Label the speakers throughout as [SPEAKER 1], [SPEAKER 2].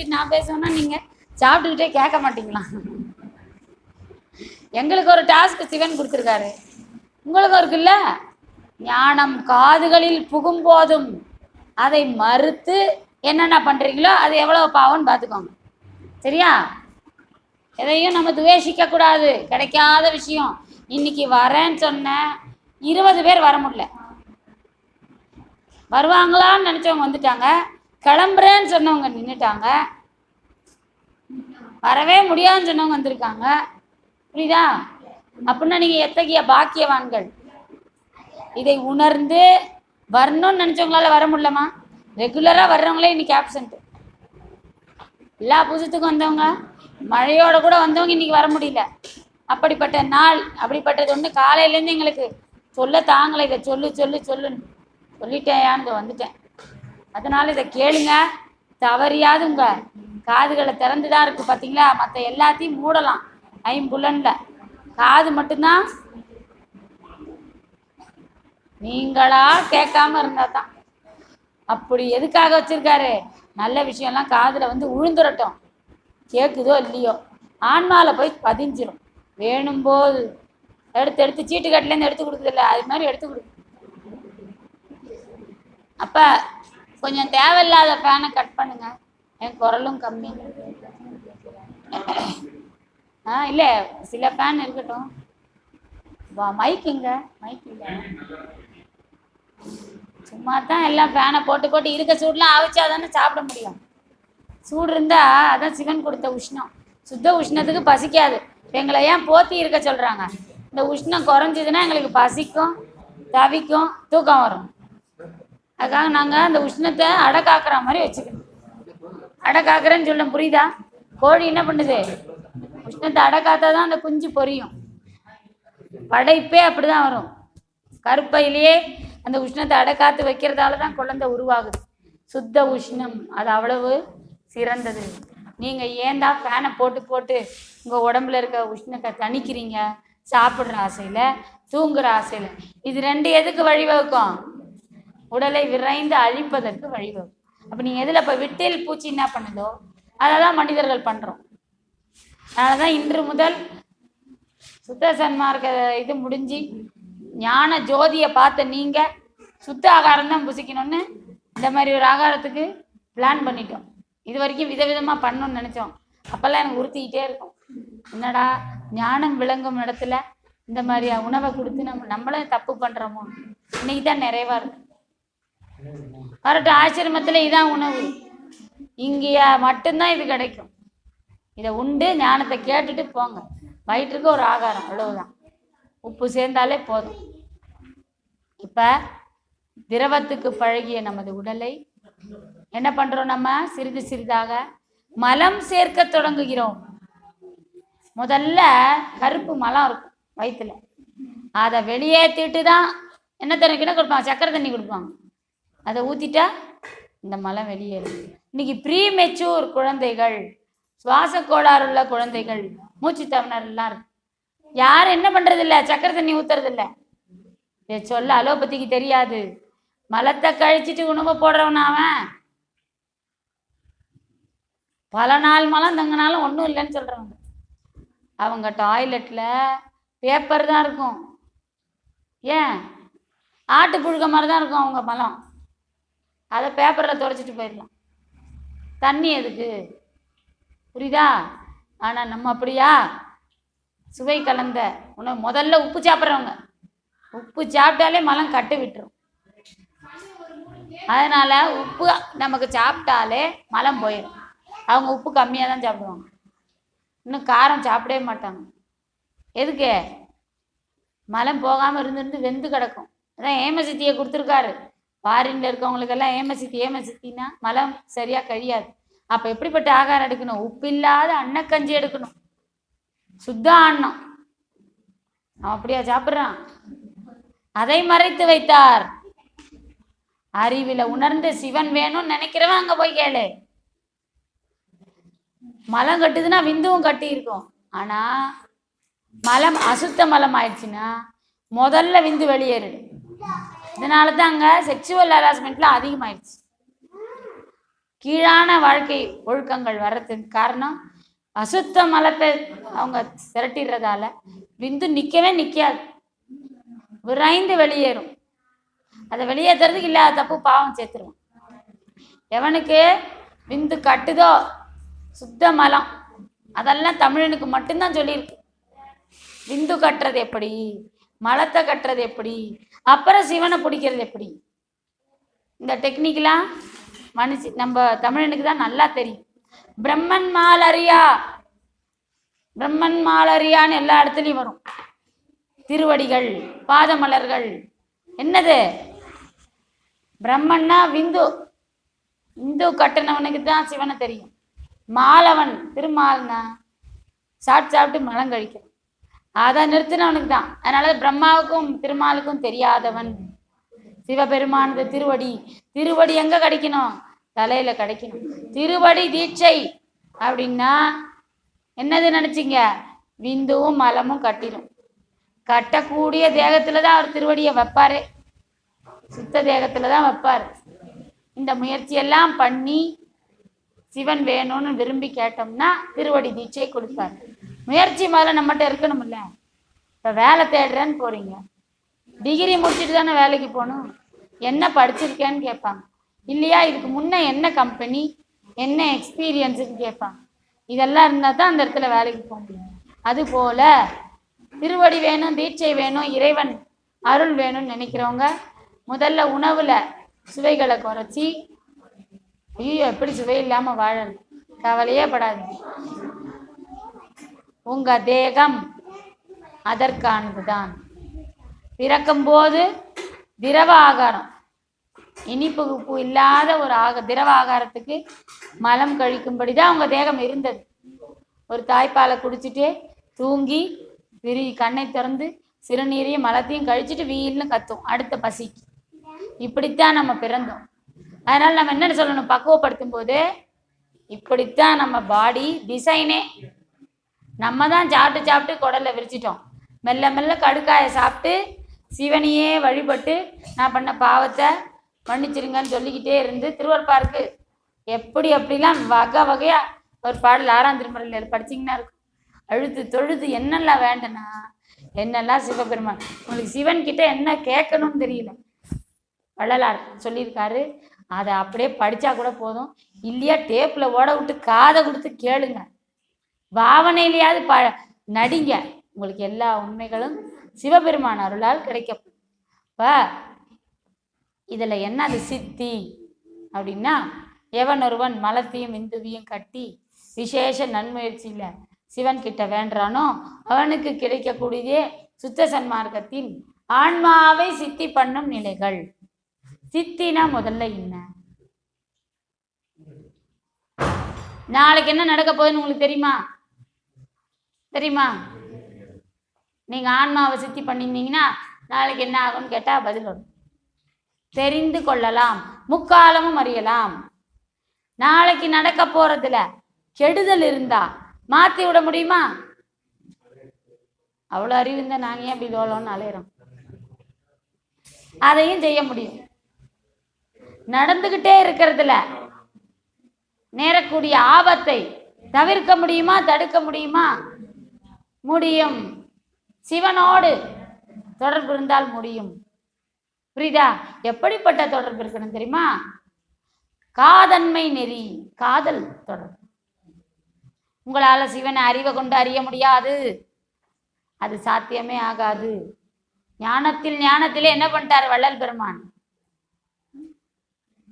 [SPEAKER 1] பேசிட்டு நான் பேசுவேன்னா நீங்க சாப்பிட்டுக்கிட்டே கேட்க மாட்டீங்களா? எங்களுக்கு ஒரு டாஸ்க் சிவன் கொடுத்துருக்காரு, உங்களுக்கு இருக்குல்ல. ஞானம் காதுகளில் புகும் போதும் அதை மறுத்து என்னென்ன பண்றீங்களோ அது எவ்வளவு பாவம்னு பார்த்துக்கோங்க. சரியா? எதையும் நம்ம துவேஷிக்க கூடாது. கிடைக்காத விஷயம். இன்னைக்கு வரேன்னு சொன்ன 20 பேர் வர முடியல. வருவாங்களான்னு நினைச்சவங்க வந்துட்டாங்க. கிளம்புறேன்னு சொன்னவங்க நின்றுட்டாங்க. வரவே முடியாதுன்னு சொன்னவங்க வந்திருக்காங்க. புரியுதா? அப்படின்னா நீங்க எத்தகைய பாக்கியவான்கள். இதை உணர்ந்து வரணும்னு நினைச்சவங்களால வர முடியலமா? ரெகுலரா வர்றவங்களே இன்னைக்கு ஆப்சண்ட். எல்லா பூஜத்துக்கும் வந்தவங்க, மழையோட கூட வந்தவங்க இன்னைக்கு வர முடியல. அப்படிப்பட்ட நாள், அப்படிப்பட்டது ஒன்று. காலையிலேருந்து எங்களுக்கு சொல்ல தாங்கலை. இதை சொல்லு சொல்லு சொல்லுன்னு சொல்லிட்டேயான்னு வந்துட்டேன். அதனால இதை கேளுங்க. தவறியாது உங்க காதுகளை திறந்துதான் இருக்கு. பார்த்தீங்களா? மற்ற எல்லாத்தையும் மூடலாம் ஐம்புலன்ல. காது மட்டும்தான் நீங்களா கேட்காம இருந்தா தான். அப்படி எதுக்காக வச்சிருக்காரு? நல்ல விஷயம்லாம் காதுல வந்து உழுந்துரட்டும். கேட்குதோ இல்லையோ ஆன்மாவில் போய் பதிஞ்சிடும். வேணும் போது எடுத்து எடுத்து சீட்டுக்கட்டிலேருந்து எடுத்து கொடுக்குதில்ல, அது மாதிரி எடுத்து கொடுக்கு. அப்போ கொஞ்சம் தேவையில்லாத ஃபேனை கட் பண்ணுங்க. என் குரலும் கம்மி. இல்லை, சில ஃபேன் இருக்கட்டும். மைக் எங்க? மைக் இல்லை. சும்மா தான் எல்லாம் ஃபேனை போட்டு போட்டு இருக்க சூடுலாம் அவிச்சா தானே சாப்பிட முடியும். சூடு இருந்தா அதான் சிவன் கொடுத்த உஷ்ணம். சுத்த உஷ்ணத்துக்கு பசிக்காது. எங்களை ஏன் போத்தி இருக்க சொல்றாங்க? இந்த உஷ்ணம் குறைஞ்சதுன்னா எங்களுக்கு பசிக்கும், தவிக்கும், தூக்கம் வரும். அதுக்காக நாங்கள் அந்த உஷ்ணத்தை அடை காக்கிற மாதிரி வச்சுக்கணும். அடை காக்கிறேன்னு சொல்ல புரியுதா? கோழி என்ன பண்ணுது? உஷ்ணத்தை அடை காத்தா தான் அந்த குஞ்சு பொரியும். படைப்பே அப்படிதான் வரும். கருப்பையிலேயே அந்த உஷ்ணத்தை அடை காத்து வைக்கிறதால தான் குழந்தை உருவாகுது. சுத்த உஷ்ணம் அது அவ்வளவு சிறந்தது. நீங்கள் ஏன் தான் ஃபேனை போட்டு போட்டு உங்கள் உடம்புல இருக்க உஷ்ணத்தை தணிக்கிறீங்க? சாப்பிட்ற ஆசையில், தூங்குற ஆசையில். இது ரெண்டு எதுக்கு வழிவகுக்கும்? உடலை விரைந்து அழிப்பதற்கு வழிவகுக்கும். அப்போ நீங்கள் எதில் இப்போ விட்டில் பூச்சி என்ன பண்ணுதோ அதை தான் மனிதர்கள் பண்ணுறோம். அதனால தான் இன்று முதல் சுத்த சன்மார்க்க இது முடிஞ்சு ஞான ஜோதியை பார்த்த நீங்கள் சுத்த ஆகாரம் தான் புசிக்கணும்னு இந்த மாதிரி ஒரு ஆகாரத்துக்கு பிளான் பண்ணிட்டோம். இது வரைக்கும் விதவிதமாக பண்ணணும்னு நினச்சோம். அப்போல்லாம் எனக்கு உறுத்திக்கிட்டே இருக்கும். என்னடா ஞானம் விளங்கும் இடத்துல இந்த மாதிரி உணவை கொடுத்து நம்மளும் தப்பு பண்ணுறோமோ? இன்னைக்கு தான் நிறைவா இருக்கு. வரட்டும், ஆசிரமத்தில் இதான் உணவு. இங்கேயா மட்டும்தான் இது கிடைக்கும். இதை உண்டு ஞானத்தை கேட்டுட்டு போங்க. வயிற்றுக்கு ஒரு ஆகாரம், அவ்வளவுதான். உப்பு சேர்ந்தாலே போதும். இப்போ திரவத்துக்கு பழகிய நமது உடலை என்ன பண்றோம்? நம்ம சிறிது சிறிதாக மலம் சேர்க்க தொடங்குகிறோம். முதல்ல கருப்பு மலம் இருக்கும் வயிற்றுல. அதை வெளியேற்றிட்டு தான் என்ன தண்ணிக்கிட்ட கொடுப்பாங்க? சக்கரை தண்ணி கொடுப்பாங்க. அதை ஊற்றிட்டா இந்த மலம் வெளியேறும். இன்னைக்கு ப்ரீ மெச்சூர் குழந்தைகள், சுவாச கோளாறு உள்ள குழந்தைகள், மூச்சு தவணர்லாம் இருக்கு. யாரும் என்ன பண்றது இல்லை, சக்கரை தண்ணி ஊத்துறது இல்லை. இதை சொல்ல அலோபதிக்கு தெரியாது. மலத்தை கழிச்சிட்டு உணவை போடுறவன் அவன். பல நாள் மலம் தங்கினாலும் ஒன்றும் இல்லைன்னு சொல்றவங்க. அவங்க டாய்லெட்ல பேப்பர் தான் இருக்கும். ஏன்? ஆட்டு புழுக்க மாதிரி தான் இருக்கும் அவங்க மலம். அதை பேப்பரில் துடைச்சிட்டு போயிடலாம். தண்ணி எதுக்கு? புரியுதா? ஆனால் நம்ம அப்படியா? சுவை கலந்த உணவு. முதல்ல உப்பு சாப்பிட்றவங்க, உப்பு சாப்பிட்டாலே மலம் கட்டு விட்டுரும். அதனால உப்பு நமக்கு சாப்பிட்டாலே மலம் போயிடும். அவங்க உப்பு கம்மியாக தான் சாப்பிடுவாங்க. இன்னும் காரம் சாப்பிடவே மாட்டாங்க. எதுக்கு? மலம் போகாமல் இருந்து வெந்து கிடக்கும். அதான் ஏமசித்தியை கொடுத்துருக்காரு. ஃபாரின்ல இருக்கவங்களுக்கெல்லாம் ஏமசித்தினா மலம் சரியாக கழியாது. அப்போ எப்படிப்பட்ட ஆகாரம் எடுக்கணும்? உப்பு இல்லாத அன்னக்கஞ்சி எடுக்கணும். சுத்த அன்னம். அவன் அப்படியா சாப்பிட்றான்? அதை மறைத்து வைத்தார். அறிவில உணர்ந்து சிவன் வேணும்னு நினைக்கிறவன் அங்கே போய் கேளு. மலம் கட்டுதுன்னா விந்துவும் கட்டி இருக்கும். ஆனால் மலம் அசுத்த மலம் ஆயிடுச்சுன்னா முதல்ல விந்து வெளியேறிடு. இதனால தான் அங்கே செக்ஷுவல் ஹராஸ்மெண்ட்லாம் அதிகமாயிடுச்சு. கீழான வாழ்க்கை ஒழுக்கங்கள் வர்றதுக்கு காரணம் அசுத்த மலத்தை அவங்க திரட்டிடுறதால விந்து நிற்கவே நிற்காது, விரைந்து வெளியேறும். அதை வெளியேற்றுறதுக்கு இல்லாத தப்பு பாவம் சேர்த்துருவோம். எவனுக்கு விந்து கட்டுதோ சுத்த மலம், அதெல்லாம் தமிழனுக்கு மட்டும்தான் சொல்லியிருக்கு. விந்து கட்டுறது எப்படி, மலத்தை கட்டுறது எப்படி, அப்புறம் சிவனை பிடிக்கிறது எப்படி, இந்த டெக்னிக்கெலாம் நம்ம தமிழனுக்கு தான் நல்லா தெரியும். பிரம்மன் மாலரியா, பிரம்மன் மாலரியான்னு எல்லா இடத்துலையும் வரும். திருவடிகள், பாதமலர்கள், என்னது பிரம்மன்னா விந்து, விந்து கட்டினவனுக்கு தான் சிவனை தெரியும். மாலவன் திருமால்னா சாப்பிட்டு மலம் கழிக்கும், அதை நிறுத்தினவனுக்கு தான். அதனால பிரம்மாவுக்கும் திருமாலுக்கும் தெரியாதவன் சிவபெருமானது திருவடி. திருவடி எங்க கிடைக்கணும், தலையில கிடைக்கணும். திருவடி தீட்சை அப்படின்னா என்னது நினைச்சிங்க, விந்துவும் மலமும் கட்டிடும். கட்டக்கூடிய தேகத்துல தான் அவர் திருவடியை வைப்பாரு, சுத்த தேகத்துல தான் வைப்பார். இந்த முயற்சியெல்லாம் பண்ணி சிவன் வேணும்னு விரும்பி கேட்டோம்னா திருவடி தீட்சை கொடுப்பார். முயற்சி முதல்ல நம்மகிட்ட இருக்கணும்ல. இப்போ வேலை தேடுறேன்னு போறீங்க, டிகிரி முடிச்சுட்டு தானே வேலைக்கு போகணும். என்ன படிச்சிருக்கேன்னு கேட்பாங்க, இல்லையா இதுக்கு முன்னே என்ன கம்பெனி, என்ன எக்ஸ்பீரியன்ஸுன்னு கேட்பாங்க. இதெல்லாம் இருந்தால் தான் அந்த இடத்துல வேலைக்கு போக முடியும். அதுபோல் திருவடி வேணும், தீட்சை வேணும், இறைவன் அருள் வேணும்னு நினைக்கிறவங்க முதல்ல உணவில் சுவைகளை குறைச்சி, ஐயோ எப்படி சுவை இல்லாமல் வாழணும் கவலையே படாது. உங்கள் தேகம் அதற்கானது தான். பிறக்கும்போது திரவ ஆகாரம், இனிப்பு உப்பு இல்லாத ஒரு திரவ ஆகாரத்துக்கு மலம் கழிக்கும்படி தான் உங்கள் தேகம் இருந்தது. ஒரு தாய்ப்பாலை குடிச்சிட்டு தூங்கி கண்ணை திறந்து சிறுநீரையும் மலத்தையும் கழிச்சிட்டு வீல்னு கத்தும் அடுத்த பசிக்கு. இப்படித்தான் நம்ம பிறந்தோம். அதனால நம்ம என்ன சொல்லணும், பக்குவப்படுத்தும் போது இப்படித்தான் நம்ம பாடி டிசைனே. நம்ம தான் சாப்பிட்டு குடலை விரிச்சிட்டோம். மெல்ல மெல்ல கடுக்காயை சாப்பிட்டு சிவனையே வழிபட்டு நான் பண்ண பாவத்தை மன்னிச்சிருங்கன்னு சொல்லிக்கிட்டே இருந்து திருவருட்பாருக்கு எப்படிலாம் வகை வகையா ஒரு பாடல் 6ஆம் திருமுறையில் படிச்சிங்கன்னா இருக்கும். அழுத்து தொழுது என்னெல்லாம் வேண்டனா என்னெல்லாம் சிவபெருமான். உங்களுக்கு சிவன் கிட்ட என்ன கேட்கணும்னு தெரியல, வள்ளலார் சொல்லியிருக்காரு. அதை அப்படியே படித்தா கூட போதும், இல்லையா டேப்பில் ஓட விட்டு காதை கொடுத்து கேளுங்க, பாவனையிலையாவது நடிங்க. உங்களுக்கு எல்லா உண்மைகளும் சிவபெருமான் அருளால் கிடைக்கும். இப்போ இதில் என்னது சித்தி அப்படின்னா, எவன் ஒருவன் மலத்தையும் விந்துவையும் கட்டி விசேஷ நன்முயற்சியில் சிவன் கிட்ட வேண்டானோ அவனுக்கு கிடைக்கக்கூடியதே சுத்த சன்மார்க்கத்தின் ஆன்மாவை சித்தி பண்ணும் நிலைகள். சித்தினா முதல்ல என்ன, நாளைக்கு என்ன நடக்க போகுதுன்னு உங்களுக்கு தெரியுமா? நீங்க ஆன்மாவை சித்தி பண்ணியிருந்தீங்கன்னா நாளைக்கு என்ன ஆகும்னு கேட்டா பதில் வரும். தெரிந்து கொள்ளலாம், முக்காலமும் அறியலாம். நாளைக்கு நடக்க போறதுல கெடுதல் இருந்தா மாத்தி விட முடியுமா? அவ்வளோ அறிவு இருந்தா நாங்க ஏன் அப்படி தோலோன்னு அலையிறோம்? அதையும் செய்ய முடியும். நடந்துகிட்டே இருக்கிறதுல நேரக்கூடிய ஆபத்தை தவிர்க்க முடியுமா, தடுக்க முடியுமா? முடியும். சிவனோடு தொடர்பு இருந்தால் முடியும். புரியுதா? எப்படிப்பட்ட தொடர்பு இருக்கணும் தெரியுமா? காதன்மை நெறி, காதல் தொடர்பு. உங்களால சிவனை அறிவை கொண்டு அறிய முடியாது, அது சாத்தியமே ஆகாது. ஞானத்திலே என்ன பண்ணிட்டார் வள்ளல் பெருமான்?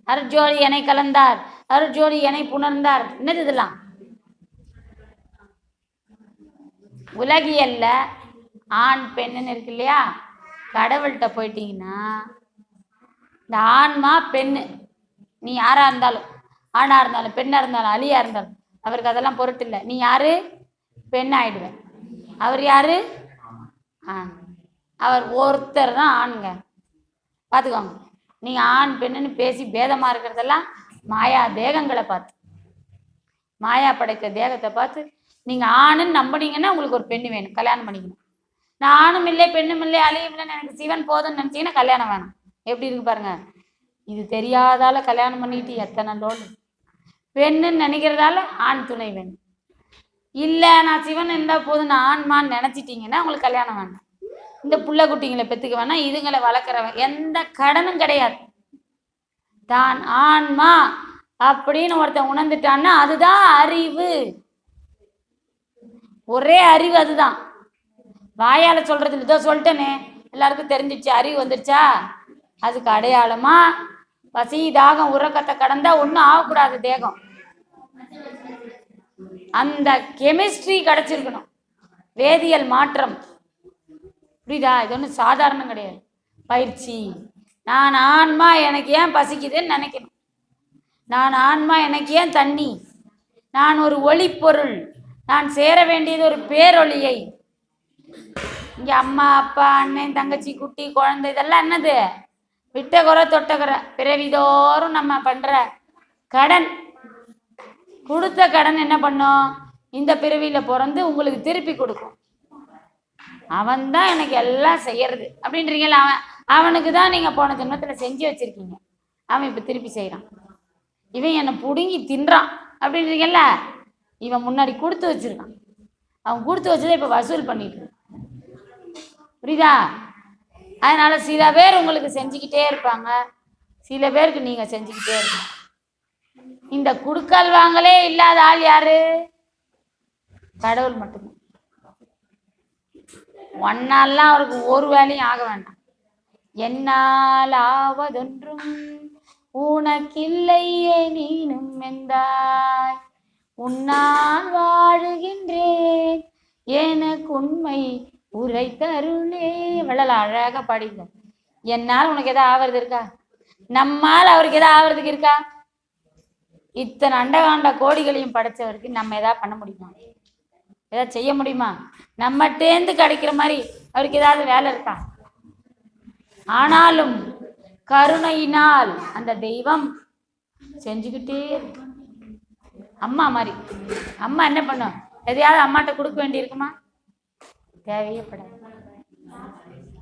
[SPEAKER 1] அருட்ஜோதி எனை கலந்தார், அருட்ஜோதி எனை புணர்ந்தார். என்னது இதெல்லாம்? உலகியல்ல ஆண் பெண்ணுன்னு இருக்கு இல்லையா? கடவுள்கிட்ட போயிட்டீங்கன்னா இந்த ஆன்மா பெண்ணு, நீ யாரா இருந்தாலும், ஆணா இருந்தாலும் பெண்ணா இருந்தாலும் அலியா இருந்தாலும் அவருக்கு அதெல்லாம் பொருட்டு இல்லை. நீ யாரு? பெண் ஆயிடுவேன். அவர் யாரு? ஆண். அவர் ஒருத்தர் தான் ஆண்ங்க, பார்த்துக்கோங்க. நீங்க ஆண் பெண்ணுன்னு பேசி பேதமா இருக்கிறதெல்லாம் மாயா தேகங்களை பார்த்து, மாயா படைத்த தேகத்தை பார்த்து நீங்க ஆணுன்னு நம்பினீங்கன்னா உங்களுக்கு ஒரு பெண்ணு வேணும், கல்யாணம் பண்ணிக்கணும். நான் ஆணும் இல்லை பெண்ணும் இல்லை அழியும் இல்லைன்னு எனக்கு சிவன் போதும்னு நினைச்சீங்கன்னா கல்யாணம் வேணும். எப்படி இருக்கு பாருங்க. இது தெரியாதால கல்யாணம் பண்ணிட்டு எத்தனை லோடு. பெண்ணுன்னு நினைக்கிறதால ஆண் துணை வேணும். இல்லை நான் சிவன் இருந்தால் போதும் நான் ஆண்மான்னு நினச்சிட்டிங்கன்னா உங்களுக்கு கல்யாணம் வேண்டாம். இந்த புள்ள குட்டிங்களை பெற்றுக்க வேணாம், இதுங்களை வளர்க்குறவன் எந்த கடனும் கிடையாது. தான் ஆன்மா அப்படின்னு ஒருத்தன் உணர்ந்துட்டான்னா அதுதான் அறிவு. ஒரே அறிவு அதுதான். வாயால் சொல்கிறது இதோ சொல்லிட்டேனே எல்லாருக்கும் தெரிஞ்சிடுச்சு, அறிவு வந்துடுச்சா? அதுக்கு அடையாளமா பசி தாகம் உறக்கத்தை கடந்தா ஒன்றும் ஆகக்கூடாது தேகம். அந்த கெமிஸ்ட்ரி கிடைச்சிருக்கணும், வேதியியல் மாற்றம். புரியுதா? இது ஒன்றும் சாதாரணம் கிடையாது. பயிற்சி. நான் ஆன்மா, எனக்கு ஏன் பசிக்குதுன்னு நினைக்கணும். நான் ஆன்மா, எனக்கு ஏன் தண்ணி, நான் ஒரு ஒளிப்பொருள், நான் சேர வேண்டியது ஒரு பேரொளியை. இங்கே அம்மா அப்பா அண்ணன் தங்கச்சி குட்டி குழந்தை இதெல்லாம் என்னது? விட்ட குறை தொட்ட குறை. பிறவிதோறும் நம்ம பண்ணுற கடன், கொடுத்த கடன் என்ன பண்ணும்? இந்த பிறவியில் பிறந்து உங்களுக்கு திருப்பி கொடுக்கும். அவன்தான் எனக்கு எல்லாம் செய்யறது அப்படின்றீங்களா? அவனுக்கு தான் நீங்கள் போன ஜென்மத்தில் செஞ்சு வச்சுருக்கீங்க, அவன் இப்போ திருப்பி செய்கிறான். இவன் என்னை பிடுங்கி தின்றான் அப்படின்றீங்கல்ல, இவன் முன்னாடி கொடுத்து வச்சிருக்கான், அவன் கொடுத்து வச்சதை இப்போ வசூல் பண்ணிட்டு. புரியுதா? அதனால சில பேர் உங்களுக்கு செஞ்சுக்கிட்டே இருப்பாங்க, சில பேருக்கு நீங்கள் செஞ்சுக்கிட்டே இருப்பாங்க. இந்த குடுக்கல் வாங்கலே இல்லாத ஆள் யாரு? கடவுள் மட்டும்தான். ஒன்னாலாம் அவருக்கு ஒரு வேலையும் ஆக வேண்டாம். என்னால் ஆவதொன்றும் உனக்கில்லையே நீனும் எந்தாய், உன்னால் வாழுகின்றேன் எனக்கு உண்மை உரை தருளே. வள்ளல் அழகா பாடிங்க. என்னால் உனக்கு எதாவது ஆவறது இருக்கா? நம்மால் அவருக்கு எதாவது ஆவறதுக்கு இருக்கா? இத்தனை அண்டகாண்ட கோடிகளையும் படைச்சவருக்கு நம்ம எதாவது பண்ண முடியுமா? ஏதாவது செய்ய முடியுமா? நம்மட்டேந்து கிடைக்கிற மாதிரி அவருக்கு ஏதாவது வேலை இருக்கா? ஆனாலும் கருணையினால் அந்த தெய்வம் செஞ்சுக்கிட்டே இருக்கு. அம்மா மாதிரி. அம்மா என்ன பண்ணும்? எதையாவது அம்மாட்ட கொடுக்க வேண்டி இருக்குமா? தேவையே படாது.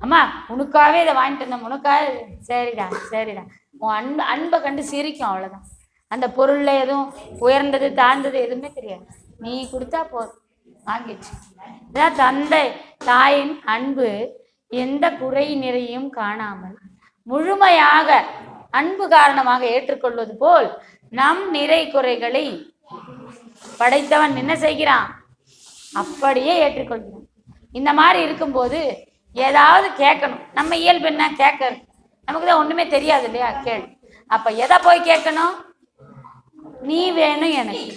[SPEAKER 1] அம்மா உனக்காகவே இதை வாங்கிட்டு இருந்தேன், உனக்காக. சரிடா சரிடா. உன் அன்பை கண்டு சிரிக்கும், அவ்வளோதான். அந்த பொருளில் எதுவும் உயர்ந்தது தாழ்ந்தது எதுவுமே தெரியாது. நீ கொடுத்தா போதும், வாங்கிடுச்சு. இதான் தந்தை தாயின் அன்பு. எந்த குறை நிறையும் காணாமல் முழுமையாக அன்பு காரணமாக ஏற்றுக்கொள்வது போல் நம் நிறை குறைகளை படைத்தவன் என்ன செய்கிறான்? அப்படியே ஏற்றுக்கொள்கிறான். இந்த மாதிரி இருக்கும்போது ஏதாவது கேட்கணும். நம்ம இயல்பு என்ன? கேட்கறது. நமக்கு தான் ஒன்றுமே தெரியாது இல்லையா? கேள். அப்போ எதை போய் கேட்கணும்? நீ வேணும் எனக்கு,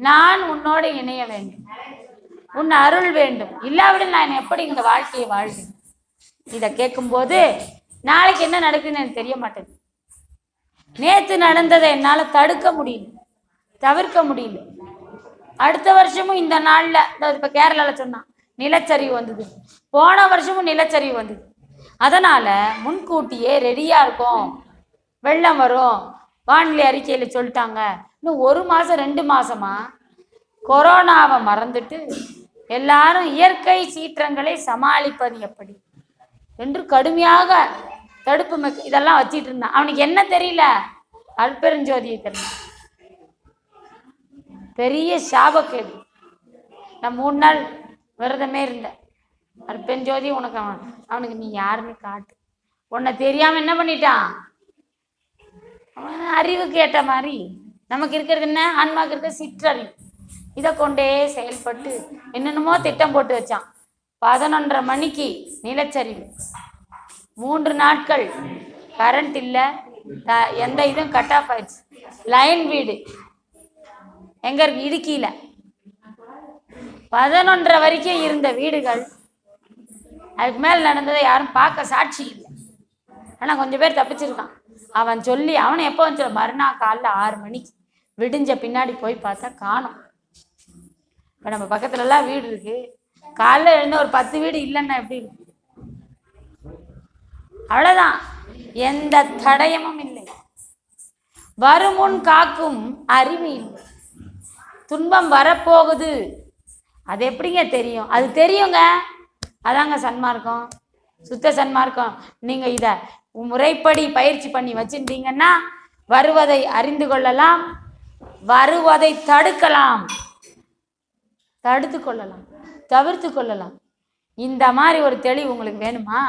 [SPEAKER 1] நான் உன்னோடு இணைய வேண்டும், உன் அருள் வேண்டும், இல்லாவிட நான் எப்படி இந்த வாழ்க்கையை வாழ்வேன்? இதை கேட்கும்போது நாளைக்கு என்ன நடக்குதுன்னு எனக்கு தெரிய மாட்டேங்குது. நேற்று நடந்ததை என்னால் தடுக்க முடியல, தவிர்க்க முடியல. அடுத்த வருஷமும் இந்த நாளில், இப்போ கேரளாவில் சொன்னான் நிலச்சரிவு வந்தது, போன வருஷமும் நிலச்சரிவு வந்தது. அதனால் முன்கூட்டியே ரெடியாக இருக்கும், வெள்ளம் வரும், வானிலை அறிக்கையில் சொல்லிட்டாங்க. இன்னும் 1 மாதம் 2 மாதமா கொரோனாவை மறந்துட்டு எல்லாரும் இயற்கை சீற்றங்களை சமாளிப்பது எப்படி என்று கடுமையாக தடுப்பு இதெல்லாம் வச்சிட்டு இருந்தான். அவனுக்கு என்ன தெரியல? அல்பெருஞ்சோதியை தெரியல. பெரிய சாபக்கேடு. நான் 3 நாள் விரதமே இருந்தேன். அல்பெருஞ்சோதி உனக்கு அவனுக்கு நீ யாருன்னு காட்டு. உன்னை தெரியாமல் என்ன பண்ணிட்டான்? அவன் அறிவுக்கு ஏற்ற மாதிரி. நமக்கு இருக்கிறது என்ன? ஆன்மாக்கு இருக்க சிற்றறிவு. இதை கொண்டே செயல்பட்டு என்னென்னமோ திட்டம் போட்டு வச்சான். 11:30 மணிக்கு நிலச்சரிவு, 3 நாட்கள் கரண்ட் இல்லை, எந்த இதுவும் கட் ஆஃப் ஆயிடுச்சு. லைன் வீடு எங்க இருக்கு? இடுக்கியில். 11:30 வரைக்கும் இருந்த வீடுகள், அதுக்கு மேலே நடந்ததை யாரும் பார்க்க சாட்சி இல்லை. ஆனால் கொஞ்சம் பேர் தப்பிச்சிருக்கான். அவன் சொல்லி அவனை எப்போ வந்து மறுநாள் காலைல 6 மணிக்கு விடிஞ்ச பின்னாடி போய் பார்த்தா காணும். இப்போ நம்ம பக்கத்துலலாம் வீடு இருக்கு, காலைல எழுந்த ஒரு 10 வீடு இல்லைன்னா எப்படி இருக்கு? அவ்வளோதான், எந்த தடயமும் இல்லை. வருமுன் காக்கும் அறிவு இல்லை. துன்பம் வரப்போகுது, அது எப்படிங்க தெரியும்? அது தெரியுங்க, அதாங்க சன்மார்க்கம், சுத்த சன்மார்க்கம். நீங்கள் இதை முறைப்படி பயிற்சி பண்ணி வச்சுருந்தீங்கன்னா வருவதை அறிந்து கொள்ளலாம், வருவதை தடுக்கலாம், தடுத்து கொள்ளலாம், தவிர்த்து கொள்ளலாம். இந்த மாதிரி ஒரு தெளிவு உங்களுக்கு வேணுமா?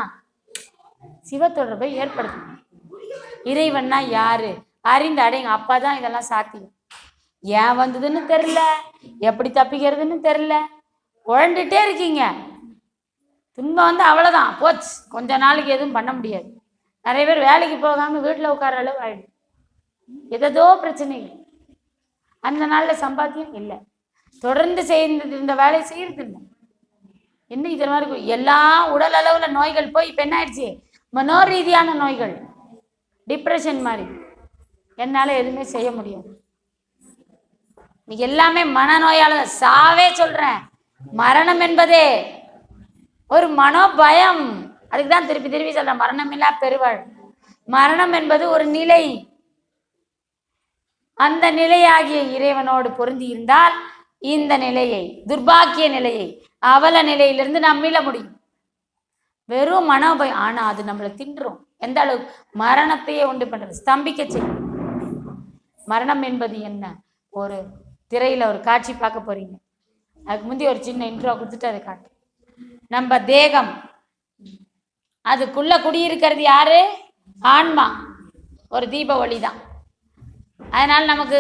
[SPEAKER 1] சிவத்தொடர்பை ஏற்படுத்தணும். இறைவன்னா யாரு அறிந்து அடைங்க. அப்பதான் இதெல்லாம் சாத்தியம். ஏன் வந்ததுன்னு தெரியல, எப்படி தப்பிக்கிறதுன்னு தெரியல, குழண்டுட்டே இருக்கீங்க. துன்பம் வந்து அவ்வளோதான், போச்சு. கொஞ்ச நாளைக்கு எதுவும் பண்ண முடியாது. நிறைய பேர் வேலைக்கு போகாமல் வீட்டில் உட்கார அளவு ஆயிடும். ஏதோ பிரச்சனைகள். அந்த நாளில் சம்பாத்தியம் இல்லை, தொடர்ந்து செய்து இந்த வேலையை செய்யறது இல்லை. என்ன இது மாதிரி எல்லாம் உடல் அளவில் நோய்கள் போய் இப்போ என்ன ஆயிடுச்சு, மனோரீதியான நோய்கள், டிப்ரெஷன் மாதிரி. என்னால் எதுவுமே செய்ய முடியாது. இன்னைக்கு எல்லாமே மனநோயால சாவே சொல்றேன். மரணம் என்பதே ஒரு மனோபயம். அதுக்கு தான் திருப்பி திருப்பி சொல்றேன், மரணம் இல்லா பெருவாழ். மரணம் என்பது ஒரு நிலை. அந்த நிலையாகிய இறைவனோடு பொருந்தி இருந்தால் இந்த நிலையை, துர்பாக்கிய நிலையை, அவல நிலையிலிருந்து நாம் மீள முடியும். வெறும் மனோபயம். ஆனா அது நம்மளை தின்றும். எந்த அளவு? மரணத்தையே உண்டு பண்றது, ஸ்தம்பிக்க செய்யும். மரணம் என்பது என்ன? ஒரு திரையில ஒரு காட்சி பார்க்க போறீங்க. அதுக்கு முந்தைய ஒரு சின்ன இன்ட்ரோ கொடுத்துட்டு அதை காட்டு. நம்ம தேகம், அதுக்குள்ள குடியிருக்கிறது யாரு? ஆன்மா. ஒரு தீப ஒளி தான். அதனால நமக்கு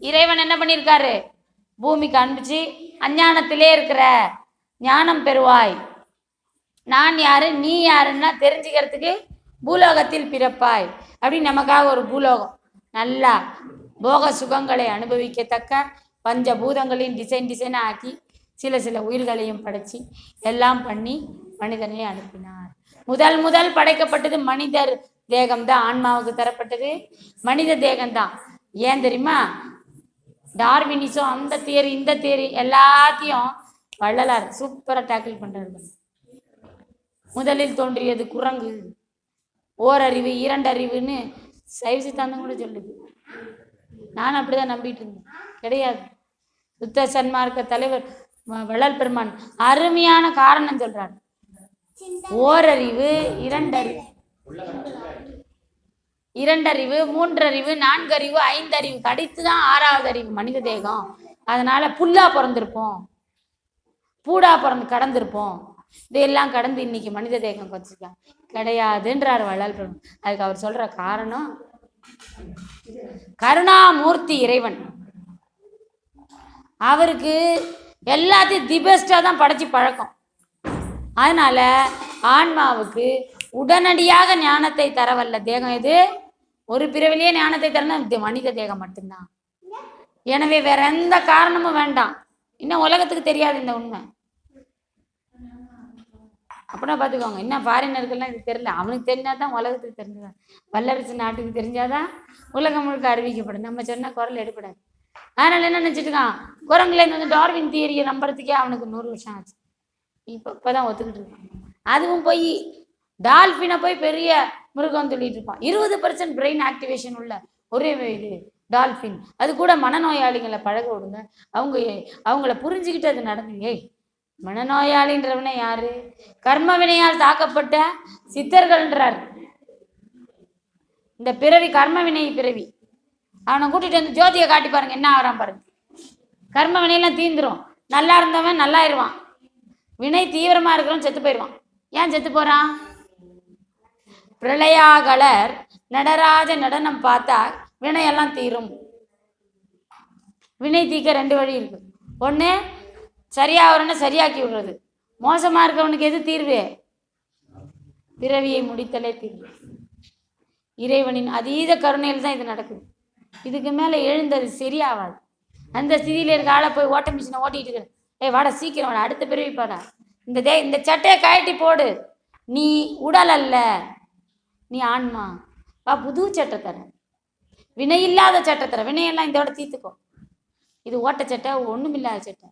[SPEAKER 1] இறைவன் என்ன பண்ணியிருக்காரு? பூமிக்கு அனுப்பிச்சு, அஞ்ஞானத்திலே இருக்கிற ஞானம் பெறுவாய், நான் யாரு நீ யாருன்னா தெரிஞ்சுக்கிறதுக்கு பூலோகத்தில் பிறப்பாய் அப்படின்னு நமக்காக ஒரு பூலோகம், நல்லா போக சுகங்களை அனுபவிக்கத்தக்க பஞ்சபூதங்களையும் டிசைனாக ஆக்கி சில உயிர்களையும் படைச்சி எல்லாம் பண்ணி மனிதனை அனுப்பினார். முதல் படைக்கப்பட்டது மனிதர் தேகம்தான். ஆன்மாவுக்கு தரப்பட்டது மனித தேகம்தான். ஏன் தெரியுமா? டார்வினிசம், அந்த தியரி இந்த தியரி எல்லாத்தையும் வள்ளலார் சூப்பராக டேக்கிள் பண்றாரு. முதலில் தோன்றியது குரங்கு, ஓரறிவு இரண்டறிவுன்னு சைவ சித்தாந்தம் கூட சொல்லுது. நான் அப்படிதான் நம்பிட்டு இருந்தேன். கிடையாது. சுத்த சன்மார்க்க தலைவர் வள்ளல் பெருமான் அருமையான காரணம் சொல்றார். ஓரறிவு இரண்டறிவு மூன்றறிவு நான்கறிவு ஐந்தறிவு கடித்துதான் ஆறாவது அறிவு மனித தேகம். அதனால புல்லா பிறந்திருப்போம், பூடா கடந்திருப்போம். இதெல்லாம் கடந்து இன்னைக்கு மனித தேகம் வச்சிருக்காங்க. கிடையாதுன்றார் வள்ளல் பெருமான். அதுக்கு அவர் சொல்ற காரணம், கருணாமூர்த்தி இறைவன். அவருக்கு எல்லாத்தையும் தி பெஸ்டா தான் படைச்சி பழக்கம். அதனால ஆன்மாவுக்கு உடனடியாக ஞானத்தை தரவல்ல தேகம் எது? ஒரு பிறவிலேயே ஞானத்தை தரணும் மனித தேகம் மட்டும்தான். எனவே வேற எந்த காரணமும் வேண்டாம். இன்னும் உலகத்துக்கு தெரியாது இந்த உண்மை. அப்படின்னா பார்த்துக்கோங்க. இன்னும் ஃபாரினருக்கெல்லாம் இது தெரியல. அவனுக்கு தெரிஞ்சாதான் உலகத்துக்கு தெரிஞ்சதான். வல்லரசு நாட்டுக்கு தெரிஞ்சாதான் உலகம் முழுக்க அறிவிக்கப்படும். நம்ம சொன்னால் குரல் எடுப்படாது. அதனால என்ன நினச்சிட்டுருக்கான், குரங்குலேருந்து வந்து டார்வின் தியரியை நம்புறதுக்கே அவனுக்கு 100 வருஷம் ஆச்சு. இப்போதான் ஒத்துக்கிட்டு இருக்கான். அதுவும் போய் டால்ஃபினை போய் பெரிய மிருகம் சொல்லிட்டு இருப்பான். 20% பிரெயின் ஆக்டிவேஷன் உள்ள ஒரே இது டால்ஃபின். அது கூட மனநோயாளிகளை பழக விடுங்க. அவங்கள புரிஞ்சுக்கிட்டு அது நடந்து. மனநோயாளின்றவனை யாரு? கர்ம வினையால் தாக்கப்பட்ட சித்தர்கள்ன்றார். இந்த பிறவி கர்ம வினை பிறவி. அவனை கூட்டிட்டு வந்து ஜோதியை காட்டி பாருங்க, என்ன ஆகிறான் பாருங்க. கர்ம வினையெல்லாம் தீந்துரும். நல்லா இருந்தவன் நல்லாயிருவான், வினை தீவிரமா இருக்கிறவன் செத்து போயிடுவான். ஏன் செத்து போறான்? பிரளயாகலர் நடராஜ நடனம் பார்த்தா வினையெல்லாம் தீரும். வினை தீக்க 2 வழி இருக்கு. ஒன்று சரியாகிறவனை சரியாக்கி விடுறது. மோசமா இருக்கவனுக்கு எது தீர்வு? பிறவியை முடித்தலே தீர்வு. இறைவனின் அதீத கருணையில் தான் இது நடக்குது. இதுக்கு மேலே எழுந்தது சரியாகாது. அந்த ஸ்திதியில இருக்க ஆளை போய் ஓட்ட மிஷினை ஓட்டிட்டு இருக்கு. வாடா சீக்கிரம் வாடா, அடுத்த பிறவி பாடா, இந்த சட்டையை கழட்டி போடு, நீ உடல் அல்ல, நீ ஆன்மா, வா புது சட்டை தரேன், வினை இல்லாத சட்டை தரேன், வினையெல்லாம் இதோட தீர்த்துக்கோ. இது ஓட்ட சட்டை, ஒன்றும் இல்லாத சட்டை.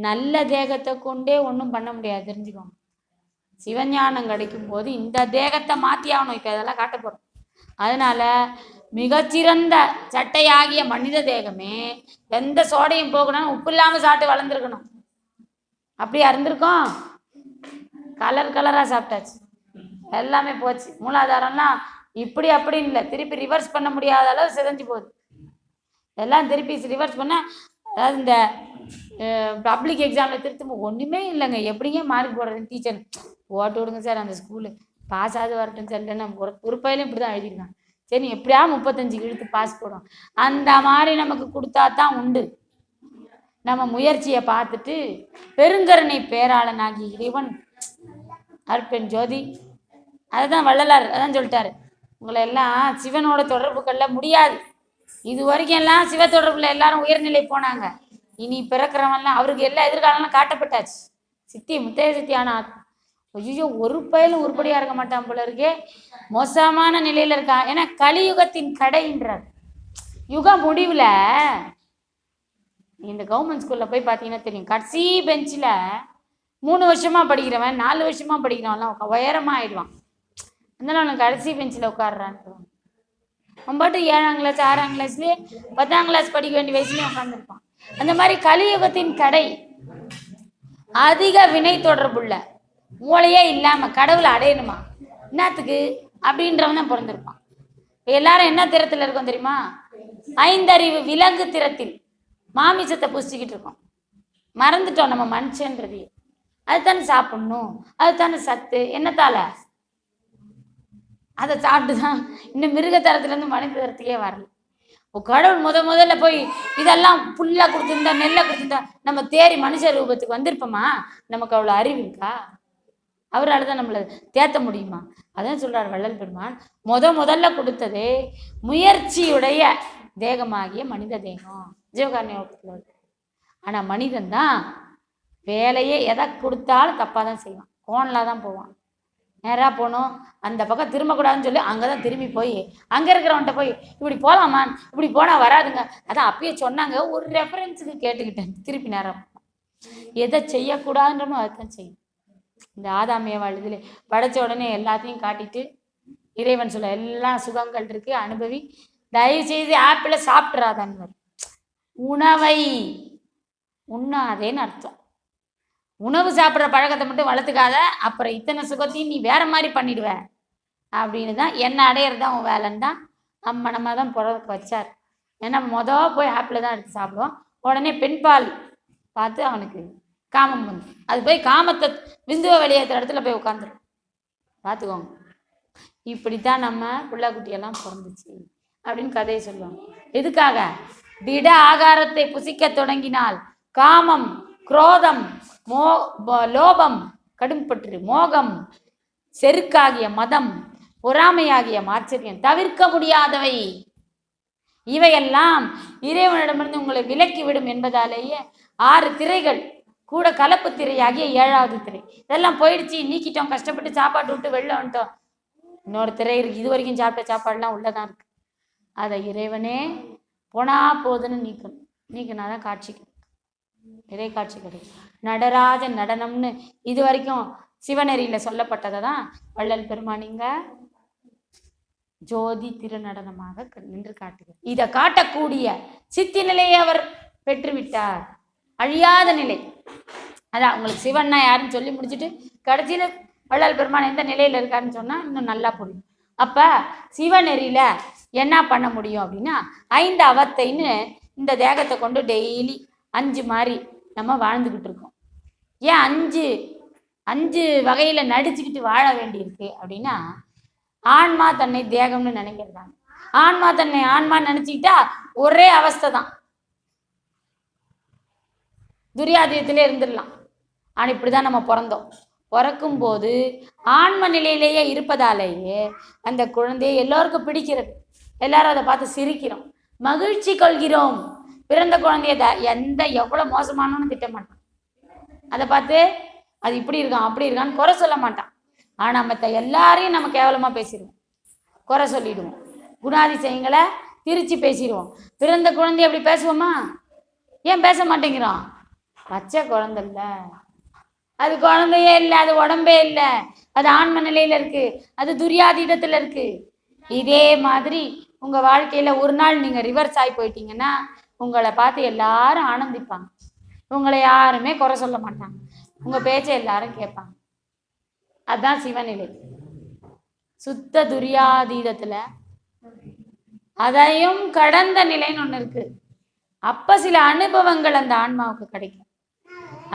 [SPEAKER 1] நல்ல தேகத்தை கொண்டே ஒன்றும் பண்ண முடியாது, தெரிஞ்சுக்கோங்க. சிவஞானம் கிடைக்கும் போது இந்த தேகத்தை மாற்றி ஆகணும். இப்போ இதெல்லாம் காட்ட போகிறோம். அதனால மிகச்சிறந்த சட்டையாகிய மனித தேகமே எந்த சோடையும் போகணும், உப்பு இல்லாமல் சாப்பிட்டு வளர்ந்துருக்கணும். அப்படியா இருந்திருக்கோம்? கலராக சாப்பிட்டாச்சு, எல்லாமே போச்சு. மூலாதாரம்லாம் இப்படி அப்படின்னு இல்லை, திருப்பி ரிவர்ஸ் பண்ண முடியாத அளவு சிதைஞ்சு போகுது. எல்லாம் திருப்பி ரிவர்ஸ் பண்ண, அதாவது இந்த பப்ளிக் எக்ஸாமில் திருத்தும் ஒன்றுமே இல்லைங்க. எப்படிங்க மார்க் போடுறது? டீச்சர் ஓட்டு விடுங்க சார், அந்த ஸ்கூலு பாஸ் ஆகுது வரட்டும் சார், இல்லைன்னா ஒரு பையிலும் இப்படி தான் எழுதியிருக்காங்க. சரி எப்படியா 35 இழுத்து பாஸ் போடும். அந்த மாதிரி நமக்கு கொடுத்தா தான் உண்டு. நம்ம முயற்சியை பார்த்துட்டு பெருங்கருணை பேராளனாகி இறைவன் அற்பெண் ஜோதி, அதுதான் வள்ளலார் அதான் சொல்லிட்டாரு, உங்களை எல்லாம் சிவனோட தொடர்பு கொள்ள முடியாது. இது வரைக்கும் எல்லாம் சிவ தொடர்புல எல்லாரும் உயர்நிலை போனாங்க. இனி பிறக்கிறவன்லாம் அவருக்கு எல்லா எதிர்காலம்லாம் காட்டப்பட்டாச்சு. சித்தி முத்தைய சித்தி ஆனா ஐயோ ஒரு பயிலும் உருப்படியா இருக்க மாட்டான் போல இருக்கே, மோசமான நிலையில இருக்கான். ஏன்னா கலியுகத்தின் கடைன்றார். யுகம் முடிவுல இந்த கவர்மெண்ட் ஸ்கூல்ல போய் பார்த்தீங்கன்னா தெரியும், கடைசி பெஞ்சில் 3 வருஷமா படிக்கிறவன் 4 வருஷமா படிக்கிறவன்லாம் உயரமா ஆயிடுவான். அதனால அவனுக்கு கடைசி பெஞ்சில் உட்காடுறான்னு அவன் பாட்டு 7ஆம் கிளாஸ் 6ஆம் கிளாஸ்லேயே 10ஆம் கிளாஸ் படிக்க வேண்டிய வயசுலேயும் உட்காந்துருப்பான். அந்த மாதிரி கலியுகத்தின் கடை அதிக வினை தொடர்புள்ள மூளையே இல்லாம கடவுளை அடையணுமா என்னத்துக்கு அப்படின்றவன் தான் பிறந்திருப்பான். எல்லாரும் என்ன திறத்தில் இருக்கோம் தெரியுமா? 5 அறிவு விலங்கு திறத்தில் மாமிசத்தை புசிச்சுக்கிட்டு இருக்கோம். மறந்துட்டோம் நம்ம மனுஷன்றதையே. அதுதானே சாப்பிடணும், அதுதானே சத்து. என்னத்தால அதை சாப்பிட்டுதான் இன்னும் மிருக தரத்துலேருந்து மனித தரத்துக்கே வரல. கடவுள் முதல்ல போய் இதெல்லாம் புல்லா கொடுத்துருந்தா, நெல்லை கொடுத்துருந்தா நம்ம தேறி மனுஷ ரூபத்துக்கு வந்திருப்போமா? நமக்கு அவ்வளோ அறிவு இருக்கா? அவரால் தான் நம்மளை தேத்த முடியுமா? அதான் சொல்றார் வள்ளல் பெருமான், முதல்ல கொடுத்ததே முயற்சியுடைய தேகமாகிய மனித தேகம் ஜீவகாரண்யத்தில் இருக்கு. ஆனால் மனிதன் தான் வேலையே எதை கொடுத்தாலும் தப்பாக தான் செய்வான், கோணலாக தான் போவான். நேராக போகணும், அந்த பக்கம் திரும்பக்கூடாதுன்னு சொல்லி அங்கே தான் திரும்பி போய் அங்கே இருக்கிறவன்ட்ட போய் இப்படி போகலாமான், இப்படி போனால் வராதுங்க. அதான் அப்பயே சொன்னாங்க, ஒரு ரெஃபரன்ஸுக்கு கேட்டுக்கிட்டேன். திருப்பி நேரம் எதை செய்யக்கூடாதுன்றமோ அதுதான் செய்யும். இந்த ஆதாமியவாள் இதில் படைச்ச உடனே எல்லாத்தையும் காட்டிட்டு இறைவன் சொல்ல எல்லா சுகங்கள் இருக்கு அனுபவி, தயவு செய்து ஆப்பிள சாப்பிட்றாதான்னு. உணவை உண்ணாதேன்னு அர்த்தம். உணவு சாப்பிட்ற பழக்கத்தை மட்டும் வளர்த்துக்காத, அப்புறம் இத்தனை சுகத்தையும் நீ வேற மாதிரி பண்ணிடுவ அப்படின்னு தான் என்ன அடையிறது தான் உன் வேலைன்னு தான் நம்ம தான் பிறக்க வச்சார். ஏன்னா போய் ஆப்பிள் தான் எடுத்து சாப்பிடுவோம். உடனே பெண்பால் பார்த்து அவனுக்கு காமம் வந்து அது போய் காமத்தை விந்துவ வெளியேற்ற இடத்துல போய் உட்காந்துரும். பார்த்துக்கோங்க, இப்படித்தான் நம்ம பிள்ளைக்குட்டியெல்லாம் பிறந்துச்சு அப்படின்னு கதையை சொல்லுவாங்க. எதுக்காக? திட ஆகாரத்தை புசிக்க தொடங்கினால் காமம், குரோதம், லோபம், கடும்பற்று, மோகம், செருக்காகிய மதம், பொறாமையாகிய மாச்சரியம் தவிர்க்க முடியாதவை. இவையெல்லாம் இறைவனிடமிருந்து உங்களை விலக்கி விடும் என்பதாலேயே 6 திரைகள் கூட கலப்பு திரையாகிய 7வது திரை. இதெல்லாம் போயிடுச்சு, நீக்கிட்டோம், கஷ்டப்பட்டு சாப்பாட்டு விட்டு வெளில வந்துட்டோம். இன்னொரு திரை இருக்கு, இது வரைக்கும் சாப்பிட்ட சாப்பாடுலாம் உள்ளதான் இருக்கு. அதை இறைவனே போனா போதுன்னு நீக்கினாதான் காட்சி இறை காட்சி கிடைக்கும். நடராஜ நடனம்னு இது வரைக்கும் சிவநெறியில சொல்லப்பட்டதை தான் வள்ளல் பெருமானிங்க ஜோதி திருநடனமாக நின்று காட்டுகிறார். இதை காட்டக்கூடிய சித்தி நிலையை அவர் பெற்றுவிட்டார், அழியாத நிலை. அதான் உங்களுக்கு சிவன்னா யாருன்னு சொல்லி முடிச்சுட்டு கடைசியில வள்ளல் பெருமான் எந்த நிலையில இருக்காருன்னு சொன்னா இன்னும் நல்லா புரியும். அப்ப சிவநெறியில என்ன பண்ண முடியும் அப்படின்னா 5 அவத்தைன்னு இந்த தேகத்தை கொண்டு டெய்லி 5 மாதிரி நம்ம வாழ்ந்துக்கிட்டு இருக்கோம். ஏன் 5 வகையில நடிச்சுக்கிட்டு வாழ வேண்டியிருக்கு அப்படின்னா, ஆன்மா தன்னை தேகம்னு நினைக்கிறதாங்க. ஆன்மா தன்னை ஆன்மா நினைச்சுக்கிட்டா ஒரே அவஸ்தை தான், துரியாதீனத்திலே இருந்துடலாம். ஆனால் இப்படிதான் நம்ம பிறந்தோம். பிறக்கும் போது ஆன்ம நிலையிலேயே இருப்பதாலேயே அந்த குழந்தையை எல்லோருக்கும் பிடிக்கிறது, எல்லாரும் அதை பார்த்து சிரிக்கிறோம், மகிழ்ச்சி கொள்கிறோம். பிறந்த குழந்தைய எவ்வளோ மோசமானு திட்ட மாட்டான், அதை பார்த்து அது இப்படி இருக்கான் அப்படி இருக்கான்னு குறை சொல்ல மாட்டான். ஆனால் மற்ற எல்லாரையும் நம்ம கேவலமாக பேசிடுவோம், குறை சொல்லிடுவோம், குணாதிசயங்களை திரிச்சு பேசிடுவோம். பிறந்த குழந்தைய அப்படி பேசுவோமா? ஏன் பேச மாட்டேங்கிறோம்? பச்சை குழந்தை இல்லை, அது குழந்தையே இல்லை, அது உடம்பே இல்லை, அது ஆன்ம நிலையில இருக்கு, அது துரியாதீதத்துல இருக்கு. இதே மாதிரி உங்க வாழ்க்கையில ஒரு நாள் நீங்க ரிவர்ஸ் ஆகி போயிட்டீங்கன்னா உங்களை பார்த்து எல்லாரும் ஆனந்திப்பாங்க, உங்களை யாருமே குறை சொல்ல மாட்டாங்க, உங்க பேச்சை எல்லாரும் கேட்பாங்க. அதுதான் சிவநிலை. சுத்த துரியாதீதத்துல அதையும் கடந்த நிலைன்னு ஒண்ணு இருக்கு. அப்ப சில அனுபவங்கள் அந்த ஆன்மாவுக்கு கிடைக்கும்.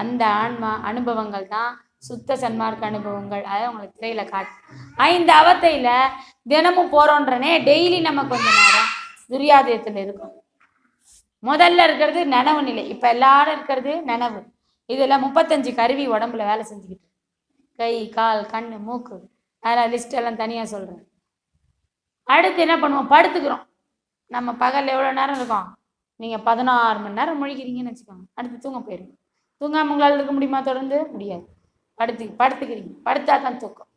[SPEAKER 1] அந்த ஆன்மா அனுபவங்கள் தான் சுத்த சன்மார்க்க அனுபவங்கள். அதை உங்களுக்கு திரையில காட்டு. 5 அவத்தையில தினமும் போறோன்றனே, டெய்லி நம்ம கொஞ்ச நேரம் துரியாதயத்துல இருக்கும். முதல்ல இருக்கிறது நனவு நிலை. இப்ப எல்லாரும் இருக்கிறது நனவு. இதுல 35 கருவி உடம்புல வேலை செஞ்சுக்கிட்டு, கை, கால், கண்ணு, மூக்கு, அதெல்லாம் லிஸ்ட் எல்லாம் தனியா சொல்றேன். அடுத்து என்ன பண்ணுவோம்? படுத்துக்கிறோம். நம்ம பகல்ல எவ்வளவு நேரம் இருக்கோம்? நீங்க 16 மணி நேரம் முழிக்கிறீங்கன்னு வச்சுக்கோங்க. அடுத்து தூங்க போயிருங்க. தூங்காம உங்களால் இருக்க முடியுமா? தொடர்ந்து முடியாது. படுத்துக்கிறீங்க. படுத்தா தான் தூக்கம்.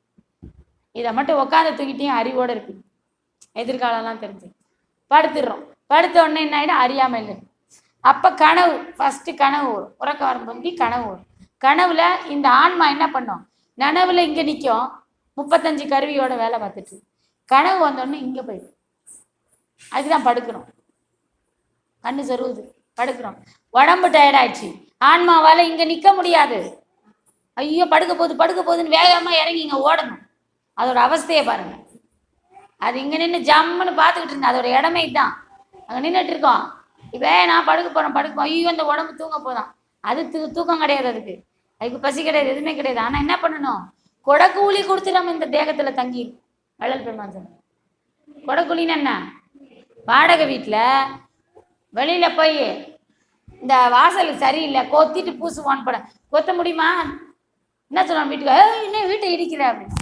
[SPEAKER 1] இதை மட்டும் உட்காந்து தூக்கிட்டையும் அறிவோடு இருப்பீங்க. எதிர்காலம்லாம் தெரிஞ்சு படுத்துடுறோம். படுத்த உடனே என்ன ஆகிடும்? அறியாமல் இருக்கு. அப்போ கனவு, ஃபஸ்ட்டு கனவு வரும். உறக்க வரும்போது கனவு வரும். கனவுல இந்த ஆன்மா என்ன பண்ணும்? நனவுல இங்கே நிற்கும், 35 கருவியோட வேலை பார்த்துட்டு. கனவு வந்தோடனே இங்கே போயிடும். அதுதான் படுக்கிறோம். கண்ணு சொருவுது, படுக்கிறோம். உடம்பு டயர்டாயிடுச்சு, ஆன்மாவால் இங்கே நிற்க முடியாது. ஐயோ படுக்க போகுதுன்னு வேகமாக இறங்கி இங்கே ஓடணும். அதோட அவஸ்தையை பாருங்க. அது இங்கே நின்று ஜம்முன்னு பார்த்துக்கிட்டு இருந்தேன். அதோட இடமே தான். அங்கே நின்றுட்டு இருக்கோம். இப்போ நான் படுக்க போகிறோம். ஐயோ அந்த உடம்பு தூங்க போதான். அது தூக்கம் கிடையாது. அதுக்கு பசி கிடையாது, எதுவுமே கிடையாது. ஆனால் என்ன பண்ணணும்? கொடக்கூலி கொடுத்து நம்ம இந்த தேகத்தில் தங்கி வள்ளல் பெருமான் சொன்ன கொடக்கூலின்னு என்ன? வாடகை வீட்டில் வெளியில் போய் இந்த வாசலுக்கு சரியில்லை, கொத்திட்டு பூசுவான்னு பட கொத்த முடியுமா? என்ன சொல்லுவான் வீட்டுக்கு? இன்னும் வீட்டை இடிக்கிற அப்படின்னு.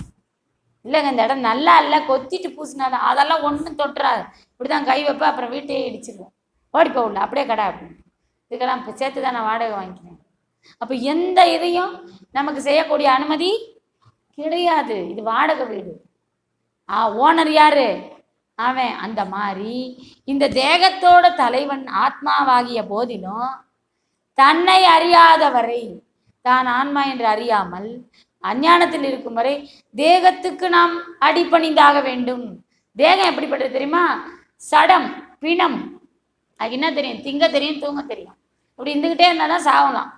[SPEAKER 1] இல்லைங்க, இந்த இடம் நல்லா இல்லை, கொத்திட்டு பூசினாதான். அதெல்லாம் ஒன்றும் தொட்டுறாது. இப்படிதான் கை வைப்பேன், அப்புறம் வீட்டையே இடிச்சிருவேன். ஓடி போகல, அப்படியே கடை அப்படின்னு. இதுக்கெல்லாம் இப்போ சேர்த்து தான் நான் வாடகை வாங்கிக்கிறேன். அப்போ எந்த இதையும் நமக்கு செய்யக்கூடிய அனுமதி கிடையாது. இது வாடகை வீடு. ஓனர் யாரு? அவன். அந்த மாதிரி இந்த தேகத்தோட தலைவன் ஆத்மாவாகிய போதிலும் தன்னை அறியாதவரை, தான் ஆன்மா என்று அறியாமல் அஞ்ஞானத்தில் இருக்கும் வரை தேகத்துக்கு நாம் அடிபணிந்தாக வேண்டும். தேகம் எப்படிப்பட்டது தெரியுமா? சடம், பிணம். அது என்ன தெரியும்? திங்க தெரியும், தூங்க தெரியும். இப்படி இருந்துகிட்டே இருந்தால் தான் சாகலாம்.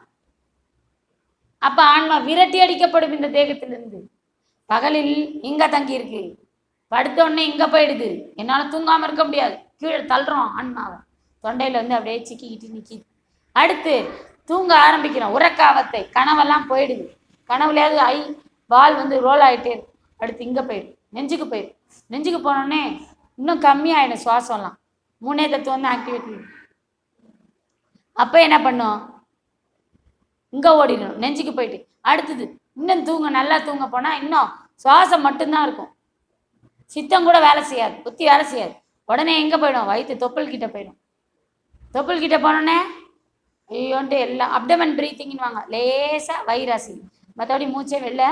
[SPEAKER 1] அப்போ ஆன்மா விரட்டி அடிக்கப்படும் இந்த தேகத்திலிருந்து. பகலில் இங்கே தங்கி இருக்கு, படுத்தோடனே இங்கே போயிடுது. என்னால் தூங்காமல் இருக்க முடியாது, கீழே தள்ளுறோம் ஆன்மாவை. தொண்டையில் வந்து அப்படியே சிக்கிக்கிட்டு நிற்கிது. அடுத்து தூங்க ஆரம்பிக்கிறோம். உறக்காவத்தை, கனவெல்லாம் போயிடுது. கனவுலையாவது பால் வந்து ரோல் ஆகிட்டே இருக்கு. அடுத்து இங்கே போயிடும், நெஞ்சுக்கு போயிடும். நெஞ்சுக்கு போனோடனே இன்னும் கம்மியாயிடும் சுவாசம்லாம். 3 தத்துவம் வந்து ஆக்டிவேட். அப்போ என்ன பண்ணும்? இங்கே ஓடிடணும், நெஞ்சுக்கு போயிட்டு. அடுத்தது இன்னும் நல்லா தூங்க போனால் இன்னும் சுவாசம் மட்டும்தான் இருக்கும். சித்தம் கூட வேலை செய்யாது, புத்தி வேலை செய்யாது. உடனே எங்கே போயிடும்? வயிற்று தொப்புள் கிட்ட போயிடும். தொப்புள் கிட்ட போனோடனே ஐயோன்ட்டு எல்லாம் அப்டமன் பிரீத்திங்னு வாங்க, லேசாக வைராசி. மற்றபடி மூச்சே வெளில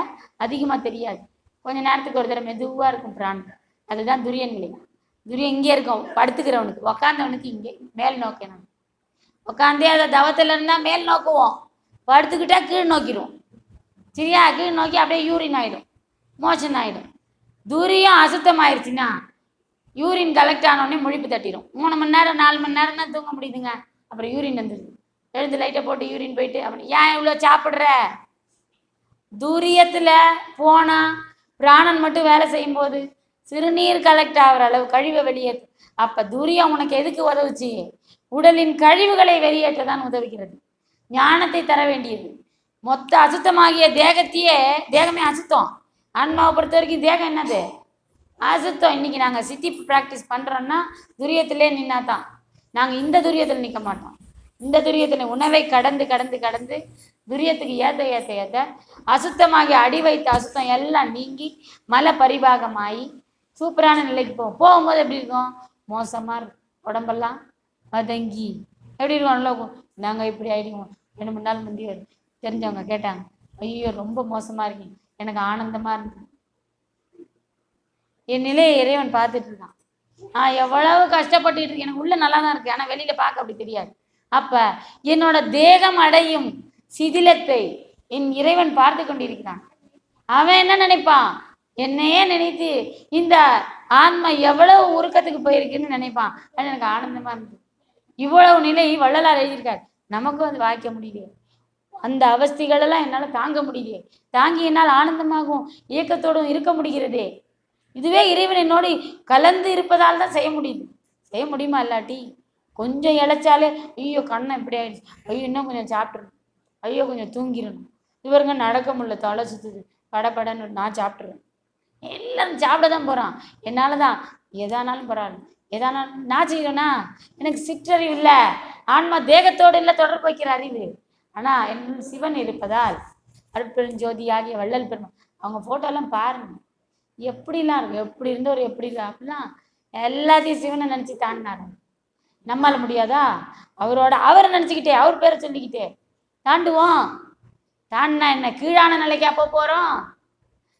[SPEAKER 1] அதிகமாக தெரியாது. கொஞ்சம் நேரத்துக்கு ஒரு தடவை மெதுவாக இருக்கும் பிராணம். அதுதான் துரிய நிலை. துரியம் இங்கே இருக்கும் படுத்துக்கிறவனுக்கு. உக்காந்தவனுக்கு இங்கே மேல் நோக்கணும். உட்காந்தே அதை தவத்தில் இருந்தால் மேல் நோக்குவோம், படுத்துக்கிட்டா கீழ் நோக்கிடுவோம். சரியா? கீழ் நோக்கி அப்படியே யூரின் ஆகிடும், மோஷன் ஆகிடும். துரியம் அசுத்தம் ஆயிடுச்சுன்னா யூரின் கலெக்ட் ஆனோடனே முழிப்பு தட்டிடும். 3 மணி நேரம் 4 மணி நேரம் தான் தூங்க முடியுதுங்க. அப்புறம் யூரின் வந்துடுது. எழுந்து லைட்டை போட்டு யூரின் போயிட்டு அப்படி ஏன் இவ்வளோ சாப்பிட்ற? துரியத்தில் போனால் பிராணன் மட்டும் வேலை செய்யும்போது சிறுநீர் கலெக்ட் ஆகிற அளவு கழிவை வெளியேற்று. அப்போ துரியம் உனக்கு எதுக்கு உதவுச்சு? உடலின் கழிவுகளை வெளியேற்ற தான் உதவுகிறது. ஞானத்தை தர வேண்டியது. மொத்த அசுத்தமாகிய தேகத்தையே, தேகமே அசுத்தம். ஆன்மாவை பொறுத்த வரைக்கும் தேகம் என்னது? அசுத்தம். இன்னைக்கு நாங்கள் சித்தி ப்ராக்டிஸ் பண்ணுறோன்னா துரியத்திலே நின்னா தான். நாங்கள் இந்த துரியத்தில் நிற்க மாட்டோம். இந்த துரியத்தில் உணவை கடந்து கடந்து கடந்து துரியத்துக்கு ஏற்ற ஏற்ற ஏற்ற அசுத்தமாகி அடி வைத்த அசுத்தம் எல்லாம் நீங்கி மலை பரிபாகமாகி சூப்பரான நிலைக்கு போகும்போது எப்படி இருக்கும்? மோசமாக இருக்கும். உடம்பெல்லாம் வதங்கி எப்படி இருக்கும்? நாங்கள் இப்படி ஆகிடுவோம். 2 3 நாள் முந்தி தெரிஞ்சவங்க கேட்டாங்க, ஐயோ ரொம்ப மோசமாக இருக்கீங்க. எனக்கு ஆனந்தமாக இருக்கு. என் நிலையை இறைவன் பார்த்துட்டு இருக்கான். நான் எவ்வளவு கஷ்டப்பட்டுட்டு இருக்கேன். எனக்கு உள்ள நல்லா தான் இருக்கு, ஆனால் வெளியில் பார்க்க அப்படி தெரியாது. அப்போ என்னோட தேகம் அடையும் சிதிலத்தை என் இறைவன் பார்த்து கொண்டிருக்கிறான். அவன் என்ன நினைப்பான்? என்னையே நினைத்து இந்த ஆன்மா எவ்வளவு உருக்கத்துக்கு போயிருக்குன்னு நினைப்பான். அது எனக்கு ஆனந்தமாக இருந்தது. இவ்வளவு நிலை வள்ளலார் எழுதியிருக்காரு. நமக்கும் அது வாய்க்க முடியலையே. அந்த அவஸ்தைகளெல்லாம் என்னால் தாங்க முடியலையே. தாங்கி என்னால் ஆனந்தமாகவும் இயக்கத்தோடும் இருக்க முடிகிறதே. இதுவே இறைவன் என்னோடு கலந்து இருப்பதால் தான் செய்ய முடியுது. செய்ய முடியுமா? இல்லாட்டி கொஞ்சம் இழைச்சாலே ஐயோ கண்ணை இப்படி ஆயிடுச்சு, ஐயோ இன்னும் கொஞ்சம் சாப்பிட்றணும், ஐயோ கொஞ்சம் தூங்கிடணும், இவருங்க நடக்க முடியல, தலை சுற்றுது, படப்படன்னு நான் சாப்பிட்றேன். எல்லாரும் சாப்பிட தான் போகிறான். என்னால் தான் எதானாலும் பரவாயில்ல, எதானாலும் நான் செய்கிறேன்னா எனக்கு சிற்றறிவு இல்லை, ஆன்மா தேகத்தோடு இல்லை தொடர்பு வைக்கிற அறிவு. ஆனால் என் சிவன் இருப்பதால் அருட்பெருஞ்சோதி ஆகிய வள்ளல் பெருமான் அவங்க ஃபோட்டோலாம் பாருங்க எப்படிலாம் இருக்கும், எப்படி இருந்தவர் எப்படி இருக்கா அப்படிலாம் எல்லாத்தையும் சிவனை நினச்சி தாண்டினாரு. நம்மளால முடியாதா? அவரை நினச்சிக்கிட்டே அவர் பேரை சொல்லிக்கிட்டே தாண்டுவோம். தாண்டினா என்ன, கீழான நிலைக்கு அப்போ போகிறோம்.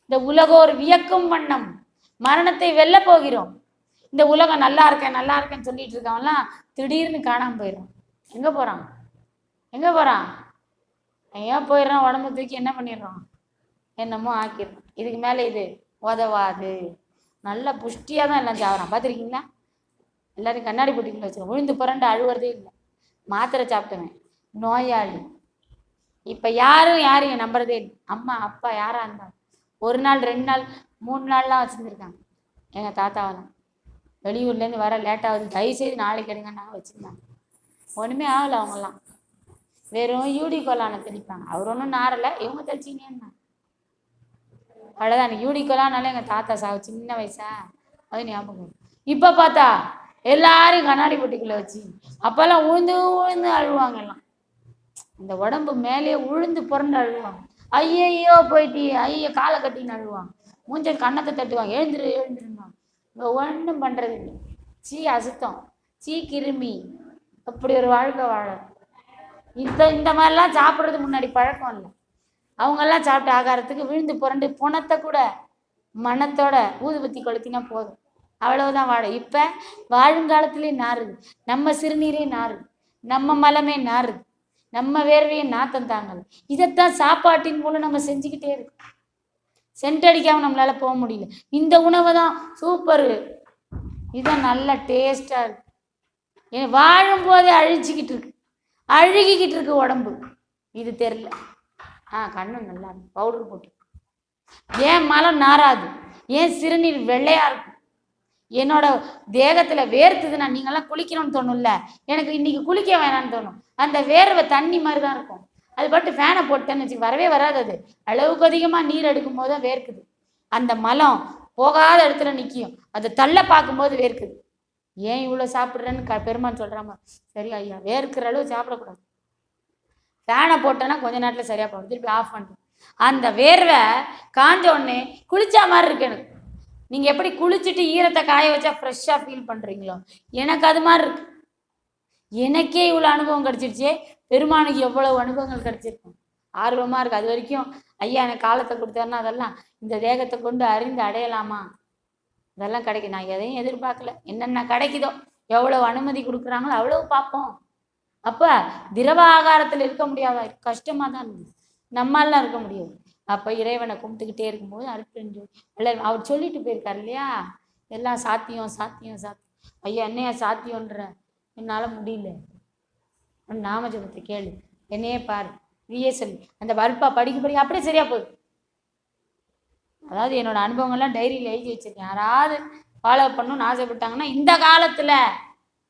[SPEAKER 1] இந்த உலகோர் வியக்கும் வண்ணம் மரணத்தை வெல்ல போகிறோம். இந்த உலகம் நல்லா இருக்கேன்னு சொல்லிட்டு இருக்கவன்லாம் திடீர்னு காணாமல் போயிடும். எங்கே போகிறான்? ஏன் போயிடுறான்? உடம்பு தூக்கி என்ன பண்ணிடுறோம், என்னமோ ஆக்கிடுறோம். இதுக்கு மேலே இது உதவாது. நல்ல புஷ்டியாக தான் எல்லாம் சாப்பிட்றான். பார்த்துருக்கீங்களா? எல்லாரும் கண்ணாடி போட்டிக்குள்ள வச்சுருவோம். விழுந்து புரண்டு அழுவுறதே இல்லை. மாத்திரை சாப்பிட்டுவேன், நோயாளி. இப்போ யாரையும் நம்புறதே இல்லை. அம்மா அப்பா யாராக இருந்தாலும் 1 நாள் 2 நாள் 3 நாள்லாம் வச்சுருந்துருக்காங்க. எங்கள் தாத்தாவெல்லாம் வெளியூர்லேருந்து வர லேட்டாகுது, தயவுசெய்து நாளைக்கு எடுங்கன்னா வச்சுருந்தாங்க. ஒன்றுமே ஆகலை. அவங்கெல்லாம் வெறும் யூடி கோலானை தெளிப்பாங்க. அவர் ஒன்றும் நாரலை, இவங்க தெளிச்சிங்கன்னா அவ்வளோதான். யூடி கோலானால எங்கள் தாத்தா சாவு சின்ன வயசா அது ஞாபகம். இப்போ பார்த்தா எல்லாரும் கண்ணாடி பொட்டிக்குள்ளே வச்சு அப்போல்லாம் உழுந்து அழுவாங்க. எல்லாம் இந்த உடம்பு மேலேயே உழுந்து புரண்டு அழுவாங்க. ஐயையோ போயிட்டு ஐயோ காலை கட்டின்னு அழுவாங்க. மூஞ்ச கண்ணத்தை தட்டுவாங்க, எழுந்துருவாங்க. இங்கே ஒன்றும் பண்ணுறது இல்லை. அசுத்தம், கிருமி, அப்படி ஒரு வாழ்க்கை வாழ. இந்த மாதிரிலாம் சாப்பிட்றது முன்னாடி பழக்கம் இல்லை. அவங்கெல்லாம் சாப்பிட்ட ஆகாரத்துக்கு விழுந்து புரண்டு புணத்தை கூட மனத்தோட ஊதுபத்தி கொளுத்தினா போதும், அவ்வளவுதான் வாழ. இப்போ வாழுங்காலத்திலே நாறுது, நம்ம சிறுநீரே நாறுது, நம்ம மலமே நாறுது, நம்ம வேர்வையை நாத்தம் தாங்கல. இதைத்தான் சாப்பாட்டின் மூலம் நம்ம செஞ்சுக்கிட்டே இருக்கோம். சென்டடிக்காமல் நம்மளால போக முடியல. இந்த உணவை தான் சூப்பரு, இதான் நல்ல டேஸ்டாக இருக்கு. வாழும் போதே அழிச்சிக்கிட்டு இருக்கு உடம்பு. இது தெரில. கண்ணு நல்லா இருக்கு, பவுடர் போட்டு. ஏன் மலம் நாராது, ஏன் சிறுநீர் வெள்ளையா இருக்கும், என்னோட தேகத்துல வேர்த்துதுன்னா நீங்கெல்லாம் குளிக்கணும்னு தோணும்ல, எனக்கு இன்னைக்கு குளிக்க வேணாம்னு தோணும். அந்த வேர்வை தண்ணி மாதிரி தான் இருக்கும். அது பாட்டு ஃபேனை போட்டேன்னு வச்சு வரவே வராது. அது அளவுக்கு அதிகமாக நீர் எடுக்கும் போது தான் வேர்க்குது. அந்த மலம் போகாத இடத்துல நிற்கும், அதை தள்ள பார்க்கும்போது வேர்க்குது. ஏன் இவ்வளோ சாப்பிட்றேன்னு பெருமான் சொல்கிறாமா? சரி ஐயா, வேர்க்கிற அளவு சாப்பிடக்கூடாது. ஃபேனை போட்டேன்னா கொஞ்ச நேரத்தில் சரியாக போகும், திருப்பி ஆஃப் பண்ணிட்டு அந்த வேர்வை காஞ்ச உடனே குளிச்சா மாதிரி இருக்கு எனக்கு. நீங்கள் எப்படி குளிச்சுட்டு ஈரத்தை காய வச்சா ஃப்ரெஷ்ஷாக ஃபீல் பண்ணுறீங்களோ, எனக்கு அது மாதிரி இருக்கு. எனக்கே இவ்வளோ அனுபவம் கிடச்சிருச்சே, பெருமானுக்கு எவ்வளவு அனுபவங்கள் கிடச்சிருக்கும். ஆர்வமாக இருக்குது. அது வரைக்கும் ஐயா எனக்கு காலத்தை கொடுத்தாருன்னா அதெல்லாம் இந்த தேகத்தை கொண்டு அறிந்து அடையலாமா, இதெல்லாம் கிடைக்கும். நான் எதையும் எதிர்பார்க்கல, என்னென்ன கிடைக்குதோ எவ்வளோ அனுமதி கொடுக்குறாங்களோ அவ்வளோ பார்ப்போம். அப்போ திரவ ஆகாரத்தில் இருக்க முடியாத கஷ்டமாக தான் இருந்தது, நம்மளாலாம் இருக்க முடியாது. அப்போ இறைவனை கும்பிட்டுக்கிட்டே இருக்கும்போது அருட்பெருஞ்சோதி அவர் சொல்லிட்டு போயிருக்காரு இல்லையா, எல்லாம் சாத்தியம் சாத்தியம் சாத்தியம். ஐயா என்னையா சாத்தியன்ற, என்னால் முடியல, நாமஜபத்தை கேளு, என்னையே பாரு, நீயே சொல்லு. அந்த வறுப்பா படிக்க அப்படியே சரியா போகுது. அதாவது என்னோட அனுபவங்கள்லாம் டைரியில் எழுதி வச்சிருக்கேன். யாராவது ஃபாலோ பண்ணணும்னு ஆசைப்பட்டாங்கன்னா இந்த காலத்தில்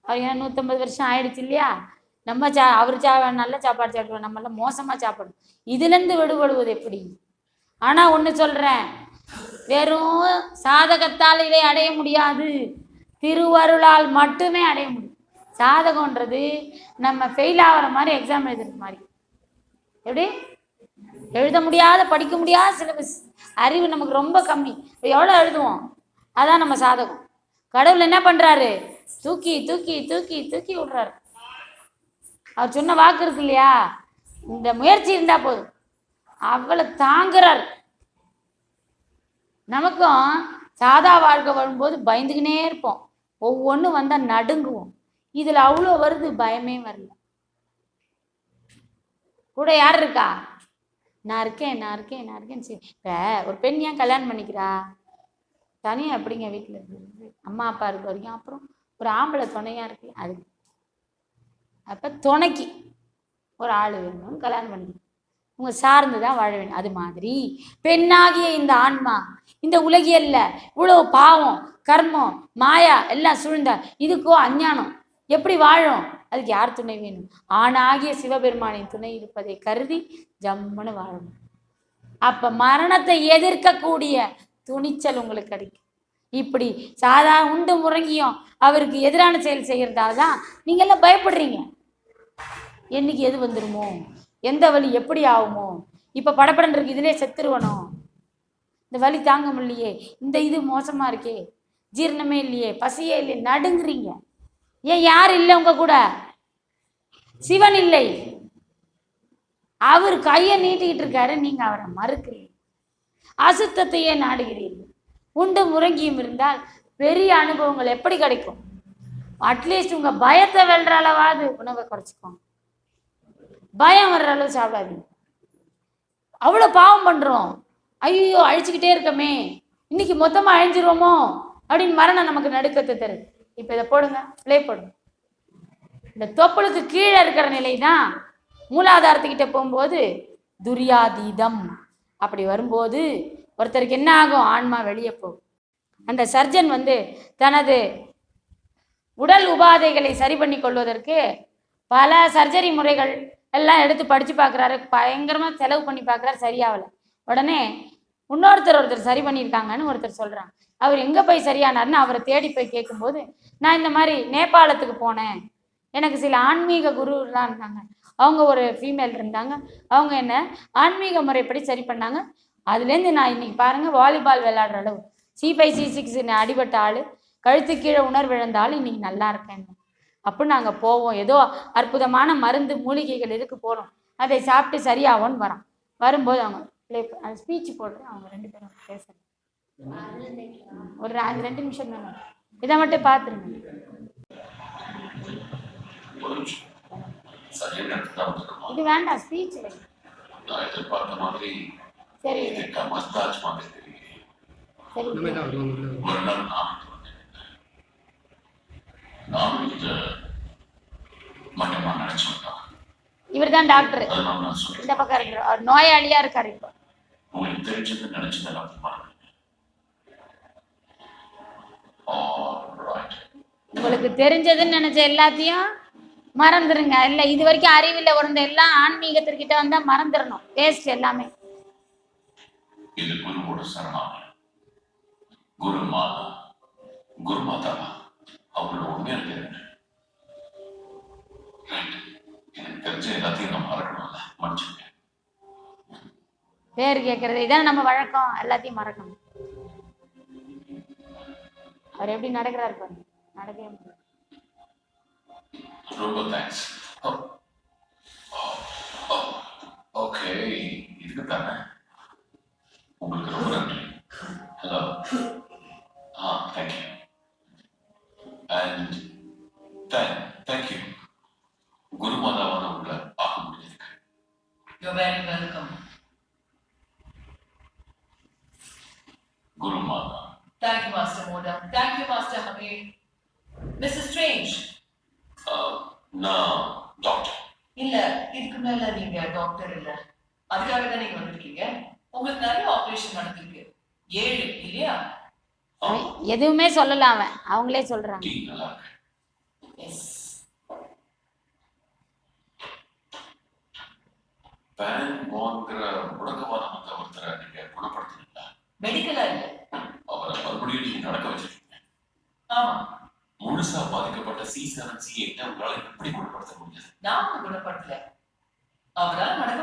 [SPEAKER 1] அவர் ஏன்னா 150 வருஷம் ஆயிடுச்சு இல்லையா, நம்ம அவர் நல்ல சாப்பாடு சாப்பிடுவோம், நம்மளாம் மோசமாக சாப்பிடணும். இதுலேருந்து விடுபடுவது எப்படி? ஆனால் ஒன்று சொல்கிறேன், வெறும் சாதகத்தால் இதை அடைய முடியாது, திருவருளால் மட்டுமே அடைய முடியும். சாதகன்றது நம்ம ஃபெயில் ஆகிற மாதிரி எக்ஸாம் எழுதுற மாதிரி, எப்படி எழுத முடியாத படிக்க முடியாத சிலபஸ், அறிவு நமக்கு ரொம்ப கம்மி, எவ்வளோ எழுதுவோம், அதான் நம்ம சாதகம். கடவுள் என்ன பண்ணுறாரு, தூக்கி தூக்கி தூக்கி தூக்கி விடுறாரு. அவர் சொன்ன வாக்கு இருக்கு இல்லையா, இந்த முயற்சி இருந்தால் போதும், அவ்வளோ தாங்குறாரு. நமக்கும் சாதா வாழ்க்கை வரும்போது பயந்துக்கினே இருப்போம், ஒவ்வொன்றும் வந்தால் நடுங்குவோம். இதில் அவ்வளோ வருது, பயமே வரல. கூட யார் இருக்கா, நான் இருக்கேன் சரி. இப்போ ஒரு பெண் ஏன் கல்யாணம் பண்ணிக்கிறா, தனியாக எப்படிங்க வீட்டில் இருக்கு, அம்மா அப்பா இருக்க வரைக்கும், அப்புறம் ஒரு ஆம்பளை துணையாக இருக்கு, அது அப்போ துணைக்கு ஒரு ஆள் வேணும்னு கல்யாணம் பண்ணி உங்க சார்ந்து தான் வாழ வேண்டும். அது மாதிரி பெண்ணாகிய இந்த ஆன்மா இந்த உலகியல்ல இவ்வளோ பாவம் கர்மம் மாயா எல்லாம் சூழ்ந்த இதுக்கோ அஞ்ஞானம் எப்படி வாழும்? அதுக்கு யார் துணை வேணும்? ஆணாகிய சிவபெருமானின் துணை இருப்பதை கருதி ஜம்முன்னு வாழணும். அப்ப மரணத்தை எதிர்க்கக்கூடிய துணிச்சல் உங்களுக்கு கிடைக்கும். இப்படி சாதாரண உண்டு முறங்கியும் அவருக்கு எதிரான செயல் செய்யறதால தான் நீங்க எல்லாம் பயப்படுறீங்க. என்னைக்கு எது வந்துருமோ, எந்த வழி எப்படி ஆகுமோ, இப்ப படப்படம் இருக்கு, இதுலயே செத்துருவனும், இந்த வலி தாங்க முடியலையே, இந்த இது மோசமா இருக்கே, ஜீரணமே இல்லையே, பசியே இல்லையே, நடுங்குறீங்க. ஏன் யார் இல்லை உங்க கூட? சிவன் இல்லை. அவர் கையை நீட்டிக்கிட்டு இருக்காரு, நீங்க அவரை மறுக்கிறீங்க. அசுத்தத்தையே நாடுகிறீர்கள். உண்டு முறங்கியும் இருந்தால் பெரிய அனுபவங்கள் எப்படி கிடைக்கும்? அட்லீஸ்ட் உங்க பயத்தை வெல்ற அளவாவது உணவை குறைச்சிக்கோங்க. பயம் வர்ற அளவு சாப்பிடாதீங்க. அவ்வளவு பாவம் பண்றோம், ஐயோ அழிச்சுக்கிட்டே இருக்கமே, இன்னைக்கு மொத்தமா அழிஞ்சிருவோமோ அப்படின்னு மரணம் நமக்கு நடுக்கத்தை தருது. இப்ப இதை போடுங்க, பிளே போடுங்க. இந்த தொப்புளுக்கு கீழே இருக்கிற நிலை தான் மூலாதாரத்துக்கிட்ட போகும்போது துரியாதீதம். அப்படி வரும்போது ஒருத்தருக்கு என்ன ஆகும்? ஆன்மா வெளியே போகும். அந்த சர்ஜன் தனது உடல் உபாதைகளை சரி பண்ணி கொள்வதற்கு பல சர்ஜரி முறைகள் எல்லாம் எடுத்து படித்து பார்க்குறாரு. பயங்கரமாக செலவு பண்ணி பார்க்குறாரு, சரியாகலை. உடனே ஒருத்தர் சரி பண்ணியிருக்காங்கன்னு ஒருத்தர் சொல்கிறாங்க. அவர் எங்கே போய் சரியானார்னு அவரை தேடி போய் கேட்கும்போது, நான் இந்த மாதிரி நேபாளத்துக்கு போனேன், எனக்கு சில ஆன்மீக குருலாம் இருந்தாங்க, அவங்க ஒரு ஃபீமேல் இருந்தாங்க, அவங்க என்ன ஆன்மீக முறைப்படி சரி பண்ணாங்க. அதுலேருந்து நான் இன்னைக்கு பாருங்கள் வாலிபால் விளையாடுற அளவு C5 C6 அடிபட்ட ஆள், கழுத்து கீழே உணர்வு இழந்தாலும் இன்னைக்கு நல்லா இருக்கேன். அப்போ நாங்கள் போவோம், ஏதோ அற்புதமான மருந்து மூலிகைகள் இருக்கு, போகிறோம், அதை சாப்பிட்டு சரியாகும்னு வரோம். வரும்போது அவங்க அந்த ஸ்பீச் போடுறேன், அவங்க 2 பேரும் பேசுகிறேன். ஒரு 2 நிமிஷம் தானே, இதை மட்டும் பார்த்துருங்க. இது வேண்டாம், ஸ்பீச் சரி சரி. இவர் தான் டாக்டர், இந்த பக்கம் இருக்கிற அவர் நோயாளியா இருக்காரு. இப்போ உங்களுக்கு தெரிஞ்சதுன்னு நினைச்ச எல்லாத்தையும் மறந்துருங்க. இல்லை இது வரைக்கும் அறிவில் உறந்த எல்லாம் ஆன்மீகத்திற்கிட்ட வந்தா மறந்துடணும், வேஸ்ட் எல்லாமே.
[SPEAKER 2] இது குருவோட சரணாலயம். குருமாதா குருமாதா அவங்களோட உண்மையான பேர் என்ன? எனக்கு தெரிஞ்ச எல்லாத்தையும் நான் மறக்கணும்ல, மன்னிச்சுங்க.
[SPEAKER 1] பேர் கேட்கறது இதான் நம்ம வழக்கம், எல்லாத்தையும் மறக்கணும். அவர் எப்படி நடக்கிறாரு பாருங்க, நடக்கவே முடியாது.
[SPEAKER 2] ரொம்ப தேங்க்ஸ். ஓகே, இதுக்கு தானே. உங்களுக்கு ரொம்ப நன்றி. ஹலோ. தேங்க்யூ. And thank you. குருமாதாவான உங்களை பார்க்க முடியாது.
[SPEAKER 3] You're very welcome.
[SPEAKER 2] குருமாதா.
[SPEAKER 3] Thank you, Master Moda. Thank you, Master Hamid. Mrs. Strange.
[SPEAKER 2] நான் டாக்டர்
[SPEAKER 3] இல்ல, இதுக்கு மேல நீங்க டாக்டர் இல்ல. அதுக்காக தான் நீங்க வந்திருக்கீங்க. உங்களுக்கு நிறைய ஆபரேஷன் நடந்திருக்கு, 7 இல்லையா?
[SPEAKER 1] எதுவுமே சொல்லலாம், அவன் அவங்களே சொல்றாங்க.
[SPEAKER 3] எஸ்.
[SPEAKER 2] முடக்கவாதம் வந்த ஒருத்தரை நீங்க குணப்படுத்துறீங்களா?
[SPEAKER 3] மெடிக்கலா இல்ல,
[SPEAKER 2] அவரை மறுபடியும் நீங்க நடக்க வச்சிருக்கீங்க.
[SPEAKER 3] ஆமா.
[SPEAKER 2] முழுசா பாதிக்கப்பட்ட C7 C8 உங்களால எப்படி குணப்படுத்த முடியாது?
[SPEAKER 3] நான் குணப்படுத்தல, அவரால் நடக்க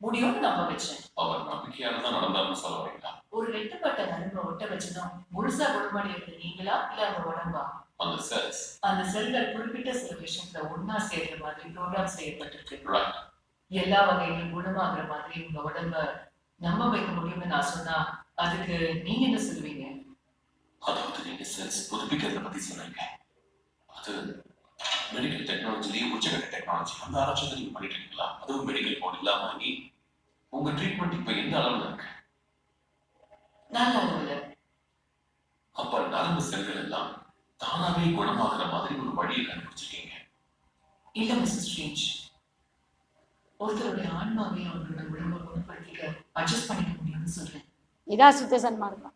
[SPEAKER 3] முடியும்னு நம்ப வச்சேன்.
[SPEAKER 2] அவர் நம்பிக்கையால தான் நடந்தாருன்னு சொல்ல வரீங்களா?
[SPEAKER 3] ஒரு வெட்டுப்பட்ட நரம்பை ஒட்ட வச்சுதான் முழுசா குணமடைகிறது நீங்களா இல்ல அந்த உடம்பா? அந்த செல்கள் குறிப்பிட்ட சில விஷயத்துல ஒன்னா சேர்ற மாதிரி ப்ரோக்ராம் செய்யப்பட்டிருக்கு. எல்லா வகையிலும் குணமாகிற மாதிரி உங்க உடம்ப நம்ப வைக்க முடியும்னு நான் சொன்னா அதுக்கு நீங்க என்ன சொல்லுவீங்க?
[SPEAKER 2] அதாவது நீங்க செல்ஸ் புதுப்பிக்கிறத பத்தி சொன்னீங்க. அது மெடிக்கல் டெக்னாலஜிலேயே உச்சகட்ட டெக்னாலஜி. அந்த ஆராய்ச்சி நீங்க பண்ணிட்டு இருக்கீங்களா? அதுவும் மெடிக்கல் போர்டு இல்லாம வாங்கி உங்க ட்ரீட்மெண்ட் இப்ப எந்த அளவுல இருக்கு?
[SPEAKER 3] நல்ல அளவுல.
[SPEAKER 2] அப்ப நரம்பு செல்கள் எல்லாம் தானாவே குணமாகிற மாதிரி ஒரு வழியை கண்டுபிடிச்சிருக்கீங்க.
[SPEAKER 3] இல்ல மிஸ்ஸஸ் ஸ்ட்ரேஞ்ச், ஒருத்தருடைய ஆன்மாவை அவங்களோட உடம்பை குணப்படுத்திக்க அட்ஜஸ்ட் பண்ணிக்க முடியும்னு சொல்றேன்.
[SPEAKER 1] இதான் சுத்த சன்மார்க்கம்.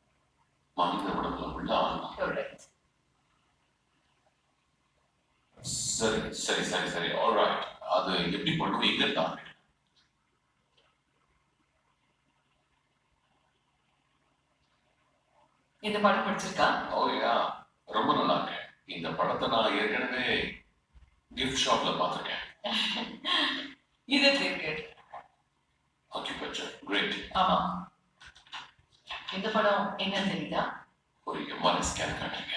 [SPEAKER 2] மனித உடம்புல உள்ள ஆன்மா சரி சரி சரி சரி ஆல்ரைட். அது எப்படி பண்ணுவோம்? எங்க இருந்தா?
[SPEAKER 3] இந்த படம் படிச்சிருக்கா?
[SPEAKER 2] ஓயா, ரொம்ப நல்லா இருக்கு. இந்த படத்தை நான் ஏற்கனவே கிஃப்ட் ஷாப்ல பார்த்துருக்கேன்.
[SPEAKER 3] இது கிரேட்.
[SPEAKER 2] ஆக்கிபெக்சர் கிரேட்.
[SPEAKER 3] ஆமா. இந்த படம் என்ன தெரியுதா?
[SPEAKER 2] ஒரு எம்ஆர்ஐ ஸ்கேன் காட்டுறீங்க.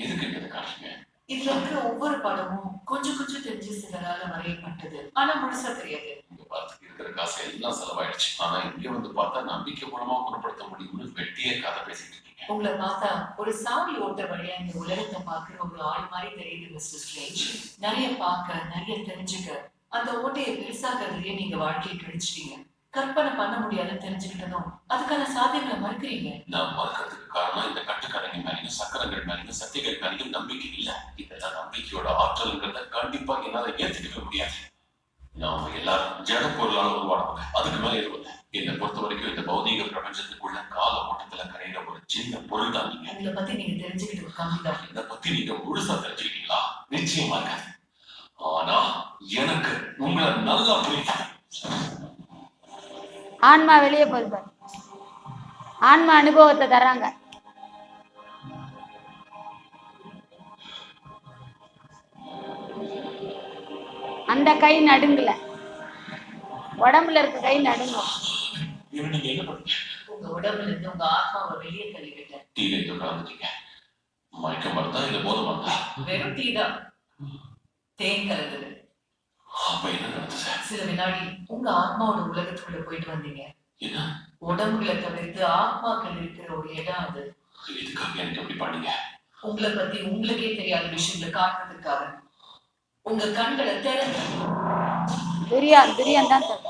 [SPEAKER 2] எதுக்கு இதை காட்டுறீங்க?
[SPEAKER 3] இதுல இருக்கிற ஒவ்வொரு படமும் கொஞ்சம் கொஞ்சம் தெரிஞ்சு சிலரால வரையப்பட்டது, ஆனா முழுசா தெரியாது.
[SPEAKER 2] இங்க பார்த்து இருக்கிற காசு எல்லாம் செலவாயிடுச்சு. ஆனா இங்க வந்து பார்த்தா நம்பிக்கை மூலமா குணப்படுத்த முடியும்னு வெட்டியே கதை பேசிட்டு இருக்கீங்க.
[SPEAKER 3] உங்களை பார்த்தா ஒரு சாவி ஓட்ட வழியா இந்த உலகத்தை பார்க்கிற ஒரு ஆள் மாதிரி தெரியுது மிஸ்டர் ஸ்ட்ரேஞ்ச். நிறைய பார்க்க, நிறைய தெரிஞ்சுக்க, அந்த ஓட்டையை பெருசாக்குறதுலயே நீங்க வாழ்க்கையை கழிச்சிட்டீங்க. கற்பனை பண்ண முடியாதுன்னு தெரிஞ்சுக்கிட்டதும் அதுக்கான சாத்தியங்களை மறுக்கிறீங்க.
[SPEAKER 2] நான் மறுக்கிறதுக்கு காரணம் இந்த கட்டுக்கரைங்க மேலேயும் சக்கரங்கள் மேலேயும் சத்தியங்கள் மேலேயும் நம்பிக்கை இல்லை. இதெல்லாம் நம்பிக்கையோட ஆற்றல்ங்கிறத கண்டிப்பா என்னால ஏத்துக்கவே முடியாது. நாம எல்லாரும் ஜட பொருளால உருவானவங்க, அதுக்கு மேல எதுவும் என்னை பொறுத்த வரைக்கும் இந்த பௌதீக பிரபஞ்சத்துக்குள்ள கால ஓட்டத்துல கரையிற ஒரு சின்ன பொருள் தான் நீங்க.
[SPEAKER 3] உங்களை பத்தி நீங்க தெரிஞ்சுக்கிட்டு கம்மிதான்.
[SPEAKER 2] இதை பத்தி நீங்க முழுசா தெரிஞ்சுக்கிட்டீங்களா? நிச்சயமா இருக்காது. ஆனா எனக்கு உங்களை நல்லா புரியுது.
[SPEAKER 1] ஆன்மா வெளியே போகுது, ஆன்மா அனுபவத்தை தர்றாங்க. அந்த கை நடுங்கல, உடம்புல இருக்க கை நடுங்கும்.
[SPEAKER 2] நீங்க என்ன பண்ணுங்க?
[SPEAKER 3] உங்க உடம்புல இருந்து உங்க ஆத்மாவை வெளியே தள்ளிவிட்டேன்.
[SPEAKER 2] டீல உட்காந்துட்டீங்க. மயக்க மருந்தா இல்ல போத மருந்தா?
[SPEAKER 3] வெறும் டீ தான், தேன் கலந்தது.
[SPEAKER 2] அப்ப என்ன நடந்தது?
[SPEAKER 3] சில வினாடி உங்க ஆத்மாவோட உலகத்துக்குள்ள போயிட்டு வந்தீங்க.
[SPEAKER 2] என்ன?
[SPEAKER 3] உடம்புகளை தவிர்த்து ஆத்மாக்கள் இருக்கிற ஒரு இடம் அது.
[SPEAKER 2] இதுக்காக எனக்கு எப்படி பண்ணீங்க?
[SPEAKER 3] உங்களை பத்தி உங்களுக்கே தெரியாத விஷயங்களை காட்டுறதுக்காக. உங்க கண்களை திறந்து
[SPEAKER 1] துரியான் தான் தரும்.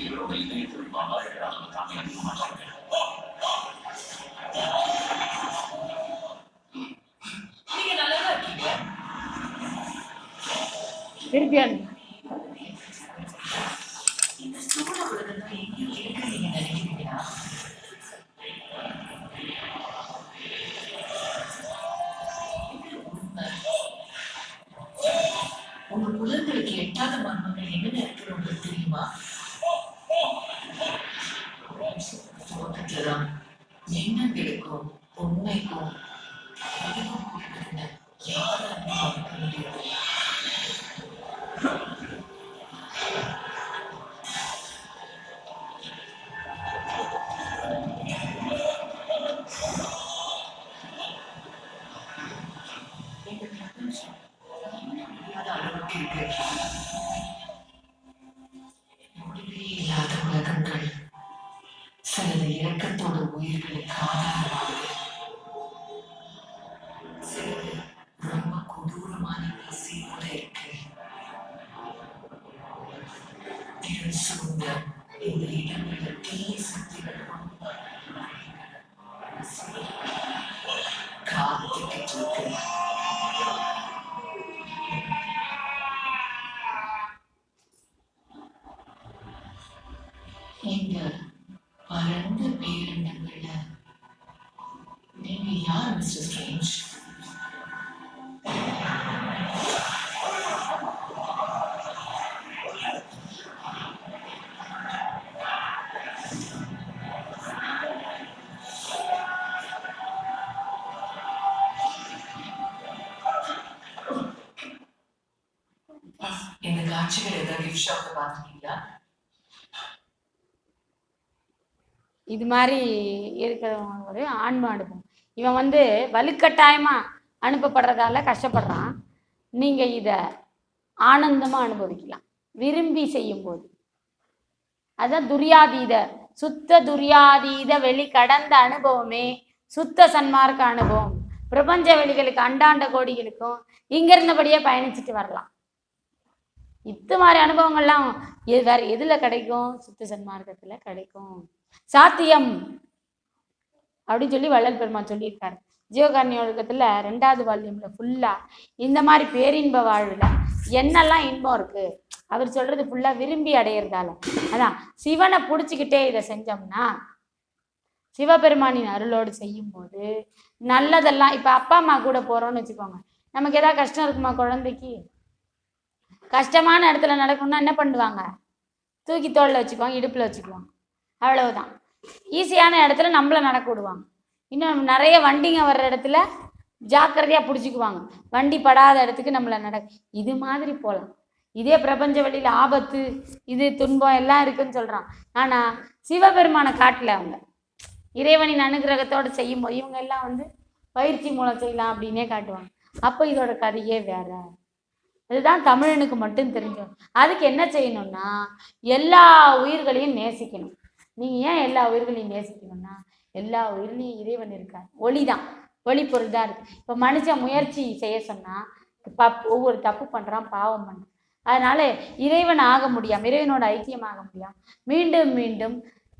[SPEAKER 2] இவரோட இதயத்தில் பாலாயிரம் தானே அனுப்ப மாட்டாங்க.
[SPEAKER 3] நீங்க நல்லதா இருக்கீங்க.
[SPEAKER 1] திருப்பி
[SPEAKER 3] இந்த சூழ உலகத்துல எங்கேயும் இருக்கு நீங்க நினைக்கிறீங்களா? உங்க புலன்களுக்கு எட்டாத மர்மங்கள் என்னென்ன இருக்குன்னு உங்களுக்கு தெரியுமா? தோட்டத்துலதான் எண்ணங்களுக்கும் உண்மைக்கும் எதுவும் குறிப்பிட்ட யாராலும் பார்க்க முடியாது. எங்க பிரபஞ்சம் முடியாத அளவுக்கு இருக்கு. முடிவே இல்லாத உலகங்கள், சிலது இறக்கத்தோட உயிர்களுக்கு ஆதாரமானது, சிலது ரொம்ப கொடூரமான பசியோட இருக்கு. திரு சூழ்ந்த இந்த இடங்கள்ல தீய சக்திகளும் காத்துக்கிட்டு இருக்கு. இந்த பரந்த பேரிடங்கள்ல நீங்க யார் மிஸ்டர் ஸ்ட்ரேஞ்ச்? இந்த காட்சிகள் ஏதாவது கிஃப்ட் ஷாப்ல பார்த்துருக்கீங்களா?
[SPEAKER 1] இது மாதிரி இருக்கிறவங்க ஒரு ஆன்மா அனுப்பும். இவன் வந்து வலுக்கட்டாயமா அனுப்பப்படுறதால கஷ்டப்படுறான். நீங்க இத ஆனந்தமா அனுபவிக்கலாம் விரும்பி செய்யும் போது. அதான் துரியாதீத, சுத்த துரியாதீத வெளி கடந்த அனுபவமே சுத்த சன்மார்க்க அனுபவம். பிரபஞ்ச வெளிகளுக்கு அண்டாண்ட கோடிகளுக்கும் இங்க இருந்தபடியே பயணிச்சுட்டு வரலாம். இது மாதிரி அனுபவங்கள்லாம் வேற எதுல கிடைக்கும்? சுத்த சன்மார்க்கத்துல கிடைக்கும். சாத்தியம் அப்படின்னு சொல்லி வள்ளல் பெருமான் சொல்லியிருக்காரு. ஜீவகாருண்யத்தில் 2வது வால்யூம்ல ஃபுல்லா இந்த மாதிரி பேரின்ப வாழ்வில் என்னெல்லாம் இன்பம் இருக்கு அவர் சொல்றது ஃபுல்லா விரும்பி அடையிறதால. அதான் சிவனை பிடிச்சிக்கிட்டே இதை செஞ்சோம்னா, சிவபெருமானின் அருளோடு செய்யும் போது நல்லதெல்லாம். இப்ப அப்பா அம்மா கூட போறோம்னு வச்சுக்கோங்க, நமக்கு ஏதாவது கஷ்டம் இருக்குமா? குழந்தைக்கு கஷ்டமான இடத்துல நடக்கணும்னா என்ன பண்ணுவாங்க? தூக்கி தோளில் வச்சுக்குவாங்க, இடுப்புல வச்சுக்குவாங்க, அவ்வளவுதான். ஈஸியான இடத்துல நம்மள நடக்க விடுவாங்க. இன்னும் நிறைய வண்டிங்க வர்ற இடத்துல ஜாக்கிரதையா பிடிச்சிக்குவாங்க, வண்டி படாத இடத்துக்கு நம்மள இது மாதிரி போகலாம். இதே பிரபஞ்ச வழியில் ஆபத்து, இது துன்பம் எல்லாம் இருக்குன்னு சொல்றான். ஆனா சிவபெருமான காட்டல. அவங்க இறைவனின் அனுகிரகத்தோடு செய்யும் போது இவங்க எல்லாம் பயிற்சி மூலம் செய்யலாம் அப்படின்னே காட்டுவாங்க. அப்போ இதோட கதையே வேற. அதுதான் தமிழனுக்கு மட்டும் தெரிஞ்சோம். அதுக்கு என்ன செய்யணும்னா, எல்லா உயிர்களையும் நேசிக்கணும். நீங்க ஏன் எல்லா உயிர்களையும் நேசிக்கணும்னா, எல்லா உயிரிலையும் இறைவன் இருக்கார். ஒளிதான், ஒளி பொருள் தான் இருக்கு. இப்போ மனுஷன் முயற்சி செய்ய சொன்னா ஒவ்வொரு தப்பு பண்றான், பாவம் பண்றான். அதனால இறைவன் ஆக முடியாம, இறைவனோட ஐக்கியம் ஆக முடியாம மீண்டும் மீண்டும்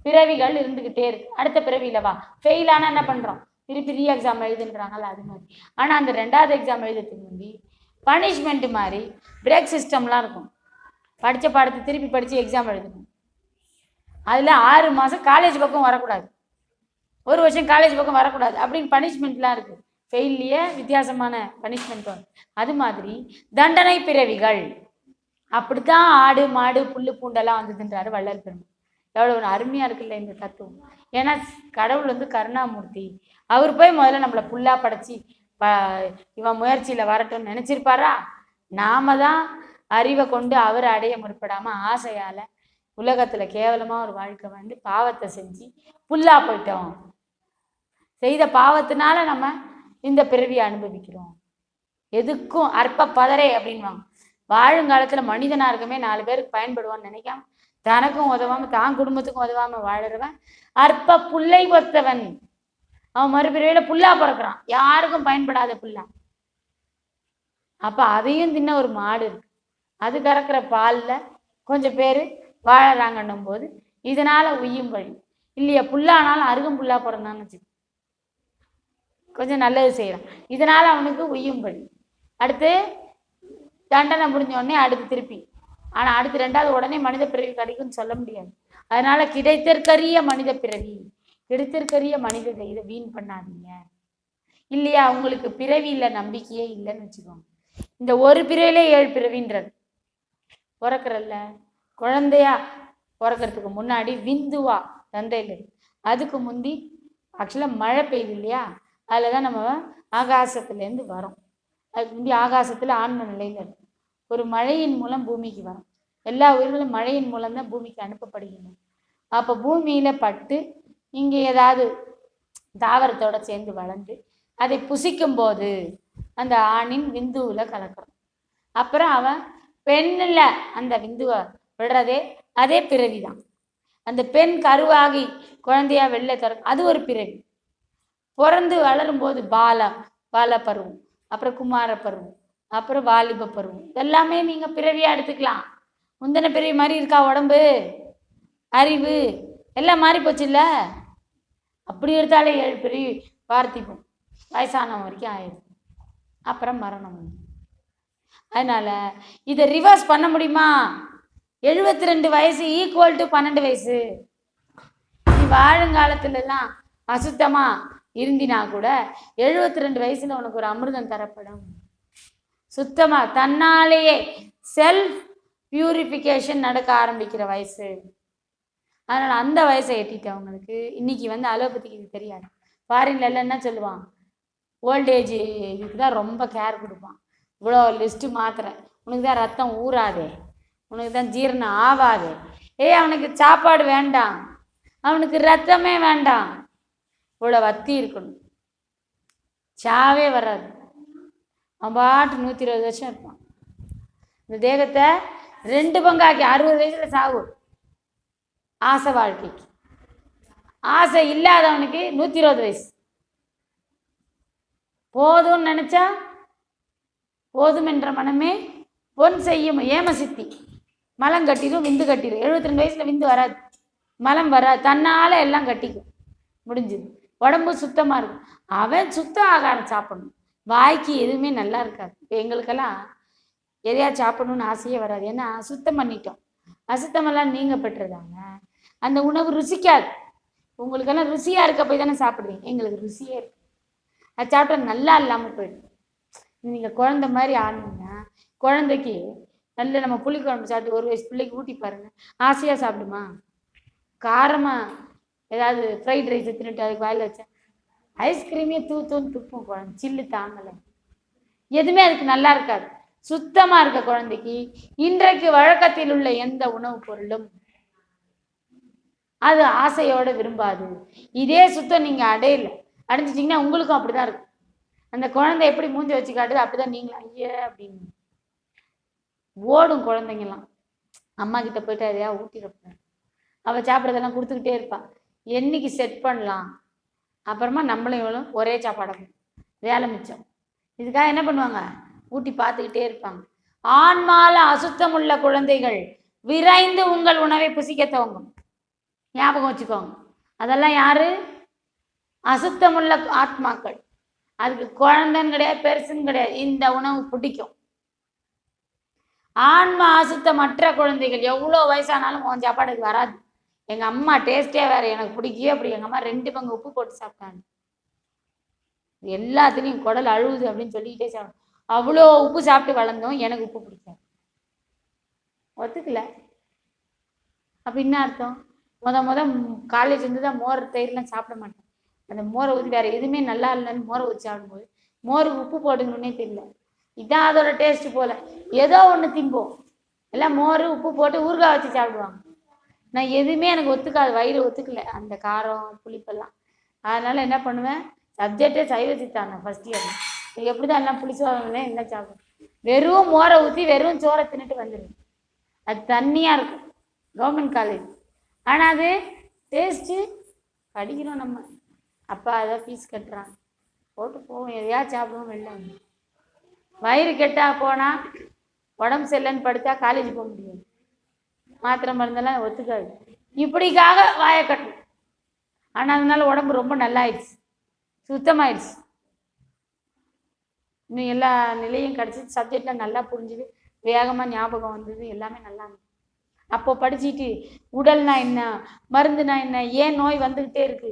[SPEAKER 1] பிறவிகள் இருந்துகிட்டே இருக்கு. அடுத்த பிறவியில வா ஃபெயில் ஆனா என்ன பண்றோம்? திருப்பி ரீ எக்ஸாம் எழுதுன்றாங்கல்ல, அது மாதிரி. ஆனா அந்த 2வது எக்ஸாம் எழுதுறதுக்கு முந்தி பனிஷ்மெண்ட் மாதிரி பிரேக் சிஸ்டம்லாம் இருக்கும். படித்த பாடத்தை திருப்பி படித்து எக்ஸாம் எழுதணும். அதில் 6 மாதம் காலேஜ் பக்கம் வரக்கூடாது, 1 வருஷம் காலேஜ் பக்கம் வரக்கூடாது அப்படின்னு பனிஷ்மெண்ட்லாம் இருக்குது. ஃபெயில்லையே வித்தியாசமான பனிஷ்மெண்ட் வரும். அது மாதிரி தண்டனை பிறவிகள். அப்படித்தான் ஆடு மாடு புல்லு பூண்டெல்லாம் வந்ததுன்றாரு வள்ளல் பெருமான். எவ்வளோ ஒரு அருமையாக இருக்குல்ல இந்த தத்துவம். ஏன்னா கடவுள் கருணாமூர்த்தி. அவர் போய் முதல்ல நம்மளை புல்லா படைச்சி இவன் முயற்சியில் வரட்டும்னு நினச்சிருப்பாரா? நாம தான் அறிவை கொண்டு அவரை அடைய முற்படாமல் ஆசையால் உலகத்தில் கேவலமாக ஒரு வாழ்க்கை பாவத்தை செஞ்சு புல்லா போயிட்டோம். செய்த பாவத்தினால நம்ம இந்த பிறவியை அனுபவிக்கிறோம். எதுக்கும் அற்ப பதரே அப்படின்வாங்க. வாழுங்காலத்தில் மனிதனாக இருக்கமே 4 பேருக்கு பயன்படுவான்னு நினைக்காம தனக்கும் உதவாம தான் குடும்பத்துக்கும் உதவாம வாழறவன் அற்ப புல்லை பொத்தவன். அவன் மறுபிறவியில புல்லா பிறக்கிறான், யாருக்கும் பயன்படாத புல்லா. அப்ப அதையும் தின்ன ஒரு மாடு இருக்கு, அது கறக்கிற பால்ல கொஞ்சம் பேர் வாழறாங்கன்னும் போது இதனால உய்யும் வழி இல்லையா? புல்லானாலும் அருகும் புல்லா பிறந்தான்னு வச்சுக்கோ, கொஞ்சம் நல்லது செய்யறான், இதனால அவனுக்கு உய்யும் வழி. அடுத்து தண்டனை முடிஞ்ச உடனே அடுத்து திருப்பி. ஆனா அடுத்து 2வது உடனே மனித பிறவி கிடைக்கும்னு சொல்ல முடியாது. அதனால கிடைத்திற்கரிய மனித பிறவி, கிடைத்திற்கரிய மனித இதை வீண் பண்ணாதீங்க இல்லையா? உங்களுக்கு பிறவியில நம்பிக்கையே இல்லைன்னு வச்சுக்கோங்க. இந்த ஒரு பிறவிலே 7 பிறவின்றது. பிறக்கிறல்ல, குழந்தையா பிறக்கிறதுக்கு முன்னாடி விந்துவா தந்தையில, அதுக்கு முந்தி ஆக்சுவலாக மழை பெய்யுது இல்லையா? அதில் தான் நம்ம ஆகாசத்துலேருந்து வரோம். அதுக்கு முந்தி ஆகாசத்தில் ஆன்ம நிலையில் இருக்கும். ஒரு மழையின் மூலம் பூமிக்கு வரும். எல்லா உயிர்களும் மழையின் மூலம் தான் பூமிக்கு அனுப்பப்படுகின்றன. அப்போ பூமியில் பட்டு இங்கே ஏதாவது தாவரத்தோட சேர்ந்து வளர்ந்து அதை புசிக்கும் போது அந்த ஆணின் விந்துவில் கலக்கிறோம். அப்புறம் அவன் பெண்ணில் அந்த விந்துவை விடுறதே அதே பிறவி தான். அந்த பெண் கருவாகி குழந்தையா வெளில திறக்கும், அது ஒரு பிறவி. பிறந்து வளரும்போது பால பருவம், அப்புறம் குமார பருவம், அப்புறம் வாலிப பருவம், இதெல்லாமே நீங்கள் பிறவியாக எடுத்துக்கலாம். முந்தின பிறவி மாதிரி இருக்கா? உடம்பு அறிவு எல்லாம் மாறி போச்சு இல்லை? அப்படி எடுத்தாலே 7 பிறவி பார்த்திப்போம். வயசானவன் வரைக்கும் ஆயிடுது, அப்புறம் மரணம். அதனால இதை ரிவர்ஸ் பண்ண முடியுமா? 72 வயசு ஈக்குவல் டு 12 வயசு. நீ வாழுங்காலத்துலலாம் அசுத்தமா இருந்தினா கூட 72 வயசுல உனக்கு ஒரு அமிர்தம் தரப்படும். சுத்தமா தன்னாலேயே செல்ஃப் பியூரிஃபிகேஷன் நடக்க ஆரம்பிக்கிற வயசு. அதனால அந்த வயசை எட்டிட்டவங்களுக்கு இன்னைக்கு அலோபதிக்கு இது தெரியாது. ஃபாரின்ல எல்லாம் என்ன சொல்லுவான்? ஓல்டேஜ் இதுக்கு தான் ரொம்ப கேர் கொடுப்பான். இவ்வளோ லிஸ்ட்டு மாத்திரை, உனக்கு தான் ரத்தம் ஊறாதே, உனக்கு தான் ஜீரணம் ஆகாது, அவனுக்கு சாப்பாடு வேண்டாம், அவனுக்கு ரத்தமே வேண்டாம், இவ்வளோ வத்தி இருக்கணும், சாவே வராது, அவன் பாட்டு 120 வருஷம் இருப்பான். இந்த தேகத்தை 2 பங்காக்கி 60 வயசுல சாவு. ஆசை வாழ்க்கைக்கு ஆசை இல்லாதவனுக்கு 120 வயசு போதும்னு நினைச்சா போதும் என்ற மனமே பொன் செய்யும் ஏம சித்தி மலம் கட்டிடும் விந்து கட்டிடும். 72 வயசுல விந்து வராது. மலம் வர தன்னால் எல்லாம் கட்டிக்கும், முடிஞ்சுது. உடம்பு சுத்தமாக இருக்கும். அவன் சுத்த ஆகாரம் சாப்பிடணும். வாய்க்கு எதுவுமே நல்லா இருக்காது. இப்போ எங்களுக்கெல்லாம் எதையாவது சாப்பிடணும்னு ஆசையே வராது. ஏன்னா சுத்தம் பண்ணிட்டோம். அசுத்தமெல்லாம் நீங்க பெற்றதாங்க. அந்த உணவு ருசிக்காது. உங்களுக்கெல்லாம் ருசியாக இருக்க போய் தானே சாப்பிட்றீங்க. எங்களுக்கு ருசியே இருக்கு. அது சாப்பிட்டா நல்லா இல்லாமல் போயிடும். நீங்கள் குழந்தை மாதிரி ஆடணுன்னா குழந்தைக்கு நல்ல நம்ம புளிக்குழம்பு சாப்பிட்டு 1 வயசு பிள்ளைக்கு ஊட்டி பாருங்க, ஆசையாக சாப்பிடுமா? காரமாக ஏதாவது ஃப்ரைட் ரைஸ் தின்னுட்டு அதுக்கு வாயில் வச்சேன் ஐஸ்கிரீமே தூத்துன்னு துப்பும் குழந்தை, சில்லு தாங்கலை. எதுவுமே அதுக்கு நல்லா இருக்காது. சுத்தமாக இருக்க குழந்தைக்கு இன்றைக்கு வழக்கத்தில் உள்ள எந்த உணவுப் பொருளும் அது ஆசையோடு விரும்பாது. இதே சுத்தம் நீங்கள் அடைஞ்சிட்டிங்கன்னா உங்களுக்கும் அப்படி தான் இருக்கும். அந்த குழந்தை எப்படி மூஞ்சி வச்சு காட்டுது அப்படிதான் நீங்களும் ஐயா அப்படின்னு ஓடும். குழந்தைங்கலாம் அம்மா கிட்ட போயிட்டு எதையா ஊட்டிருப்பேன், அவள் சாப்பிட்றதெல்லாம் கொடுத்துக்கிட்டே இருப்பாள். என்னைக்கு செட் பண்ணலாம், அப்புறமா நம்மளும் இவளும் ஒரே சாப்பாடு, வேலை மிச்சம். இதுக்காக என்ன பண்ணுவாங்க, ஊட்டி பார்த்துக்கிட்டே இருப்பாங்க. ஆன்மால அசுத்தம் உள்ள குழந்தைகள் விரைந்து உங்கள் உணவை புசிக்க துவங்கும். ஞாபகம் வச்சுக்கோங்க. அதெல்லாம் யாரு? அசுத்தமுள்ள ஆத்மாக்கள். அதுக்கு குழந்தைன்னு கிடையாது, பெருசுன்னு கிடையாது, இந்த உணவு பிடிக்கும். ஆன்மா அசுத்தமற்ற குழந்தைகள் எவ்வளோ வயசானாலும் உன் சாப்பாடுக்கு வராது. எங்கள் அம்மா டேஸ்டே வேறு, எனக்கு பிடிக்கவே அப்படி. எங்கள் அம்மா 2 பங்கு உப்பு போட்டு சாப்பிட்டாங்க. எல்லாத்துலேயும் குடல் அழுகுது அப்படின்னு சொல்லிக்கிட்டே சாப்பிடும். அவ்வளோ உப்பு சாப்பிட்டு வளர்ந்தோம், எனக்கு உப்பு பிடிக்காது, ஒத்துக்கல. அப்போ என்ன அர்த்தம்? முத காலேஜ் இருந்து தான் மோர் தயிர்லாம் சாப்பிட மாட்டேன். அந்த மோரை ஊற்றி வேறு எதுவுமே நல்லா இல்லைன்னு மோரை ஊற்றி சாப்பிடும்போது மோருக்கு உப்பு போட்டுக்கணுன்னே தெரியல. இதான் அதோட டேஸ்ட்டு போல். ஏதோ ஒன்று திம்போம், எல்லாம் மோர் உப்பு போட்டு ஊறுகாய் வச்சு சாப்பிடுவாங்க. நான் எதுவுமே எனக்கு ஒத்துக்காது, வயிறு ஒத்துக்கல அந்த காரம் புளிப்பெல்லாம். அதனால் என்ன பண்ணுவேன், சப்ஜெக்டே சைவ சித்தாந்தம் ஃபஸ்ட் இயரில். எப்படி தான் எல்லாம் புளிச்சோரங்களே என்ன சாப்பிடும், வெறும் மோரை ஊற்றி வெறும் சோறை தின்னுட்டு வந்துடுவேன். அது தண்ணியாக இருக்கும், கவர்மெண்ட் காலேஜ். ஆனால் அது டேஸ்ட்டு படிக்கிறோம் நம்ம. அப்பா அதை ஃபீஸ் கட்டுறான், போட்டு போவோம், எதையா சாப்பிடுவோம், வெளில வந்து. வயிறு கெட்டா போனால் உடம்பு சரியில்லைன்னு படுத்தா காலேஜ் போக முடியாது, மாத்திரை மருந்தெல்லாம் ஒத்துக்காது. இப்படிக்காக வாயை கட்டணும். ஆனால் அதனால உடம்பு ரொம்ப நல்லாயிடுச்சு, சுத்தமாயிடுச்சு. இன்னும் எல்லா நிலையும் கிடச்சி, சப்ஜெக்டில் நல்லா புரிஞ்சுது, வேகமாக ஞாபகம் வந்தது, எல்லாமே நல்லா இருந்தது. அப்போ படிச்சுட்டு உடல்னா என்ன, மருந்துனா என்ன, ஏன் நோய் வந்துக்கிட்டே இருக்கு,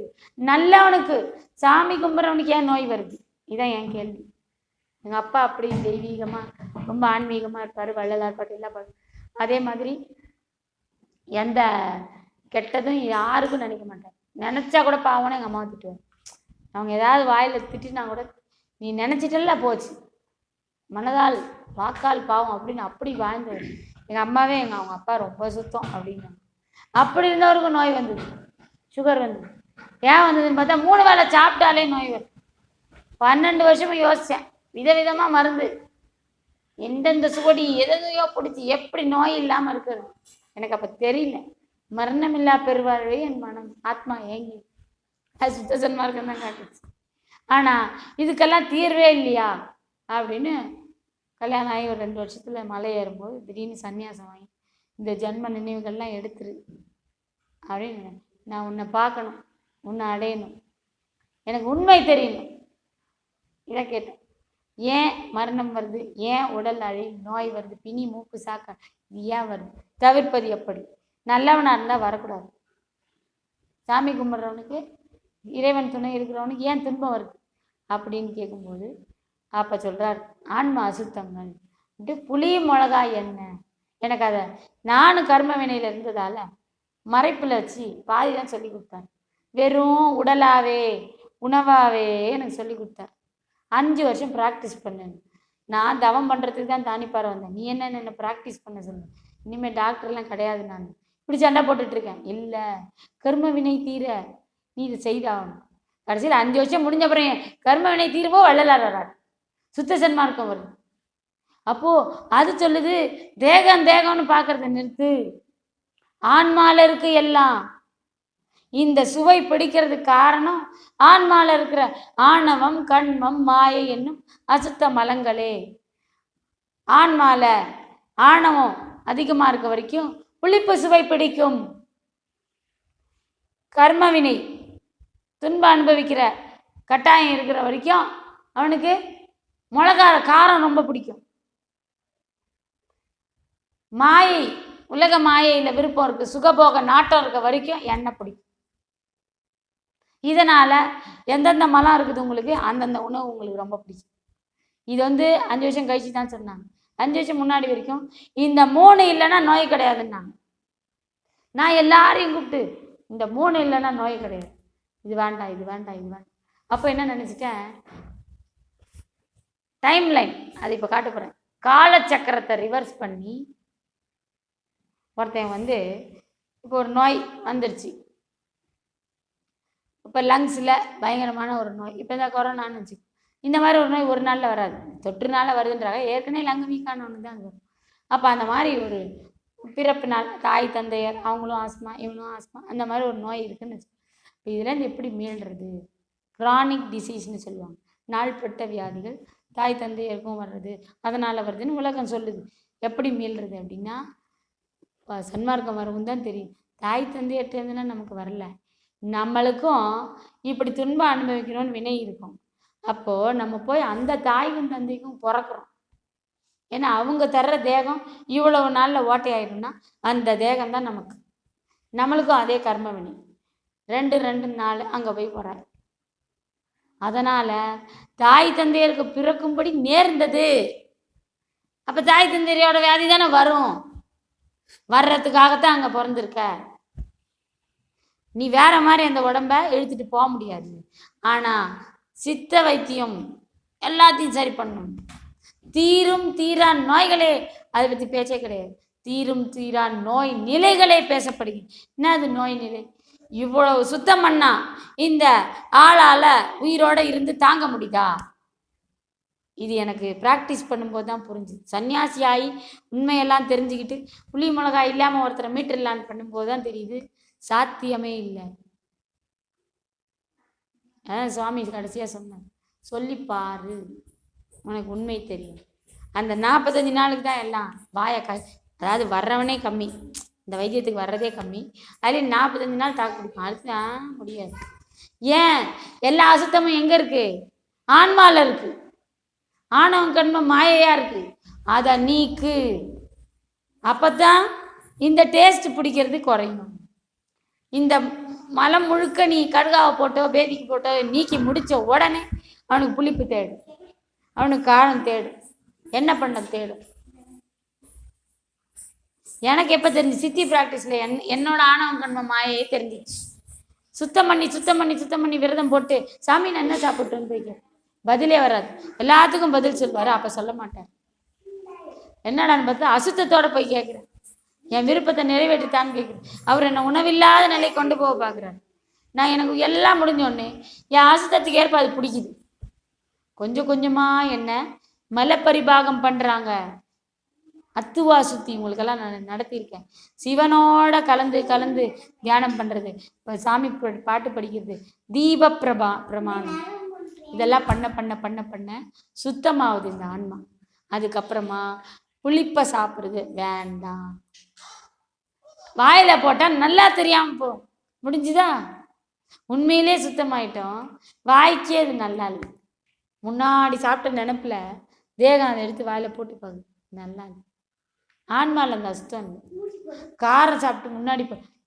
[SPEAKER 1] நல்லவனுக்கு சாமி கும்பிட்றவனுக்கு ஏன் நோய் வருது, இதுதான் என் கேள்வி. எங்கள் அப்பா அப்படி தெய்வீகமாக ரொம்ப ஆன்மீகமாக இருப்பார், வள்ளலார் பாட்டு எல்லாம் பாரு. அதே மாதிரி எந்த கெட்டதும் யாருக்கும் நினைக்க மாட்டார். நினச்சா கூட பாவம்னு எங்கள் அம்மாவை திட்டுவார். அவங்க ஏதாவது வாயில் திட்டினா கூட நீ நினச்சிட்டல போச்சு, மனதால் வாக்கால் பாவம் அப்படின்னு அப்படி வாழ்ந்தவர் எங்கள் அம்மாவே. அவங்க அப்பா ரொம்ப சுத்தம் அப்படின்னாங்க. அப்படி இருந்தவருக்கும் நோய் வந்தது, சுகர் வந்தது. ஏன் வந்ததுன்னு பார்த்தா 3 வேளை சாப்பிட்டாலே நோய் வருது. 12 வருஷமும் யோசித்தேன், விதவிதமாக மருந்து, எந்தெந்த சுவடி எதையோ பிடிச்சி எப்படி நோய் இல்லாமல் இருக்கிறது எனக்கு அப்போ தெரியல. மரணமில்லா பெருவாழ்வே என் மனம் ஆத்மா ஏங்கி அது சுத்த சன்மார்க்கம் தான் காட்டுச்சு. ஆனால் இதுக்கெல்லாம் தீர்வே இல்லையா அப்படின்னு கல்யாணம் ஆகி ஒரு 2 வருஷத்தில் மலை ஏறும்போது திடீர்னு சன்னியாசம் வாங்கி இந்த ஜென்ம நினைவுகள்லாம் எடுத்துரு அப்படின்னு, நான் உன்னை பார்க்கணும், உன்னை அடையணும், எனக்கு உண்மை தெரியணும், இதை கேட்டேன். ஏன் மரணம் வருது, ஏன் உடல் நோய் வருது, பிணி மூக்கு சாக்க, இது ஏன் வருது, தவிர்ப்பது எப்படி, நல்லவனாக இருந்தால் வரக்கூடாது. சாமி கும்பிட்றவனுக்கு இறைவன் துணை இருக்கிறவனுக்கு ஏன் துன்பம் வருது அப்படின்னு கேட்கும்போது அப்போ சொல்கிறார், ஆன்மா அசுத்தங்கள் புளி மிளகாய் என்ன. எனக்கு அதை நானும் கர்ம வினையில் இருந்ததால் மறைப்பில் வச்சு பாதி தான் சொல்லி கொடுத்தார். வெறும் உடலாவே உணவாகவே எனக்கு சொல்லி கொடுத்தார். 5 வருஷம் ப்ராக்டிஸ் பண்ணேன். நான் தவம் பண்ணுறதுக்கு தான் தானிப்பாறை வந்தேன். நீ என்ன ப்ராக்டிஸ் பண்ண சொல்லு, இனிமேல் டாக்டர்லாம் கிடையாது, நான் இப்படி சண்டை போட்டுட்ருக்கேன். இல்லை, கர்ம வினை தீர நீ இதை செய்தாகணும். கடைசியில் 5 வருஷம் முடிஞ்ச அப்புறம் கர்ம வினை தீர்வோ வள்ளலார் வரார், சுத்த சன்மார்க்கம் வருது. அப்போது அது சொல்லுது, தேகம்னு பார்க்கறத நிறுத்து, ஆன்மாவில் இருக்கு எல்லாம். இந்த சுவை பிடிக்கிறதுக்கு காரணம் ஆன்மாவில் இருக்கிற ஆணவம் கண்மம் மாயை என்னும் அசுத்த மலங்களே. ஆன்மாவில் ஆணவம் அதிகமாக இருக்க வரைக்கும் புளிப்பு சுவை பிடிக்கும். கர்மவினை துன்பம் அனுபவிக்கிற கட்டாயம் இருக்கிற வரைக்கும் அவனுக்கு மிளகா காரம் ரொம்ப பிடிக்கும். மாயை, உலக மாயையில் விருப்பம் இருக்குது, சுகபோக நாட்டம் இருக்க வரைக்கும் எண்ணெய் பிடிக்கும். இதனால் எந்தெந்த மலம் இருக்குது உங்களுக்கு அந்தந்த உணவு உங்களுக்கு ரொம்ப பிடிக்கும். இது 5 வருஷம் கழிச்சு தான் சொன்னாங்க. 5 வருஷம் முன்னாடி வரைக்கும் இந்த 3 இல்லைன்னா நோய் கிடையாதுன்னாங்க. நான் எல்லாரையும் கூப்பிட்டு இந்த 3 இல்லைன்னா நோய் கிடையாது, இது வேண்டாம் இது வேண்டாம் இது வேண்டாம். அப்போ என்ன நினச்சிட்டேன், டைம் லைன் அது இப்போ காட்ட போகிறேன். காலச்சக்கரத்தை ரிவர்ஸ் பண்ணி ஒருத்தன் இப்போ ஒரு நோய் வந்துருச்சு. இப்போ லங்ஸில் பயங்கரமான ஒரு நோய், இப்போ இந்த கொரோனான்னு வச்சு இந்த மாதிரி ஒரு நோய் ஒரு நாளில் வராது, தொற்றுனால வருதுன்றாங்க. ஏற்கனவே லங்கு வீக்கானவனு தான் அது வரும். அப்போ அந்த மாதிரி ஒரு பிறப்பினால் தாய் தந்தையர் அவங்களும் ஆஸ்மா இவனும் ஆஸ்மா அந்த மாதிரி ஒரு நோய் இருக்குதுன்னு வச்சு, இப்போ இதுலேருந்து எப்படி மீள்றது? க்ரானிக் டிசீஸ்னு சொல்லுவாங்க, நாள்பட்ட வியாதிகள் தாய் தந்தையருக்கும் வர்றது, அதனால் வருதுன்னு உலகம் சொல்லுது. எப்படி மீள்றது அப்படின்னா சன்மார்க்கம் வரவும் தான் தெரியும். தாய் தந்தையர்கிட்டருந்துன்னா நமக்கு வரல, நம்மளுக்கும் இப்படி துன்பம் அனுபவிக்கணும்னு வினை இருக்கும். அப்போது நம்ம போய் அந்த தாய்க்கும் தந்தைக்கும் பிறக்கிறோம். ஏன்னா அவங்க தர்ற தேகம் இவ்வளவு நாளில் ஓட்டையாயிடும்னா அந்த தேகம் தான் நமக்கு. நம்மளுக்கும் அதே கர்ம வினை 2 நாள் அங்கே போய் போகிறார். அதனால் தாய் தந்தையருக்கு பிறக்கும்படி நேர்ந்தது. அப்போ தாய் தந்தையரோட வியாதி தானே வரும், வர்றதுக்காகத்தான் அங்கே பிறந்திருக்க. நீ வேற மாதிரி அந்த உடம்ப இழுத்துட்டு போக முடியாது. ஆனால் சித்த வைத்தியம் எல்லாத்தையும் சரி பண்ணணும். தீரும் தீரா நோய்களே, அதை பற்றி பேச்சே கிடையாது. தீரும் தீரா நோய் நிலைகளே பேசப்படுகிறது. என்ன அது நோய் நிலை? இவ்வளவு சுத்தம் பண்ணா இந்த ஆளால் உயிரோட இருந்து தாங்க முடியுதா? இது எனக்கு ப்ராக்டிஸ் பண்ணும்போது தான் புரிஞ்சுது. சன்னியாசி ஆகி உண்மையெல்லாம் தெரிஞ்சுக்கிட்டு புளி மிளகாய் இல்லாமல் ஒருத்தரை மீட்டர்லான்னு பண்ணும்போது தான் தெரியுது சாத்தியமே இல்லை. அதான் சுவாமி கடைசியாக சொன்னார், சொல்லிப்பாரு உனக்கு உண்மை தெரியும். அந்த 45 நாளுக்கு தான் எல்லாம் அதாவது வர்றவனே கம்மி, இந்த வைத்தியத்துக்கு வர்றதே கம்மி, அதுலேயும் 45 நாள் தாக்கு பிடிக்கும். அடுத்து முடியாது. ஏன்? எல்லா அசுத்தமும் எங்கே இருக்குது? ஆன்மாவில் இருக்குது. ஆணவம் கண்மம் மாயையாக இருக்குது, அதை நீக்கு. அப்போ தான் இந்த டேஸ்ட் பிடிக்கிறது குறையும். இந்த மலம் முழுக்க நீ கடுகாவை போட்டோ பேதிக்கு போட்டோ நீக்கி முடித்த உடனே அவனுக்கு புளிப்பு தேடும், அவனுக்கு காரம் தேடும், என்ன பண்ண தேடும். எனக்கு எப்போ தெரிஞ்சு சித்தி ப்ராக்டிஸில் என்னோட ஆணவம் கண்ம மாயையே தெரிஞ்சிச்சு. சுத்தம் பண்ணி சுத்தம் பண்ணி சுத்தம் பண்ணி விரதம் போட்டு சாமி நான் என்ன சாப்பிட்டுன்னு போய்க்க பதிலே வராது. எல்லாத்துக்கும் பதில் சொல்வார், அப்போ சொல்ல மாட்டார். என்னடான்னு பார்த்தா அசுத்தத்தோடு போய் கேட்குறேன், என் விருப்பத்தை நிறைவேற்றித்தான்னு கேட்குறேன். அவர் என்னை உணவில்லாத நிலை கொண்டு போக பார்க்குறாரு. நான் எனக்கு எல்லாம் முடிஞ்சோடனே என் அசுத்தத்துக்கு ஏற்ப அது பிடிக்குது. கொஞ்சம் கொஞ்சமாக என்ன மலப்பரிபாகம் பண்ணுறாங்க. அத்துவா சுத்தி உங்களுக்கெல்லாம் நான் நடத்தியிருக்கேன். சிவனோட கலந்து கலந்து தியானம் பண்ணுறது, இப்போ சாமி பாட்டு படிக்கிறது, தீப பிரமாணம், இதெல்லாம் பண்ண பண்ண பண்ண பண்ண சுத்தமாகுது இந்த ஆன்மா. அதுக்கப்புறமா புளிப்பை சாப்பிட்றது வேண்டாம். வாயில் போட்டால் நல்லா தெரியாமல் போ முடிஞ்சுதா? உண்மையிலே சுத்தமாயிட்டோம், வாய்க்கே அது நல்லா இல்லை. முன்னாடி சாப்பிட்ட நினப்பில் தேகம் அதை எடுத்து வாயில் போட்டு பார்க்குது, நல்லா இல்லை. ஆன்மாவில் அந்த அசுத்தம் இல்லை. காரம் சாப்பிட்டு முன்னாடி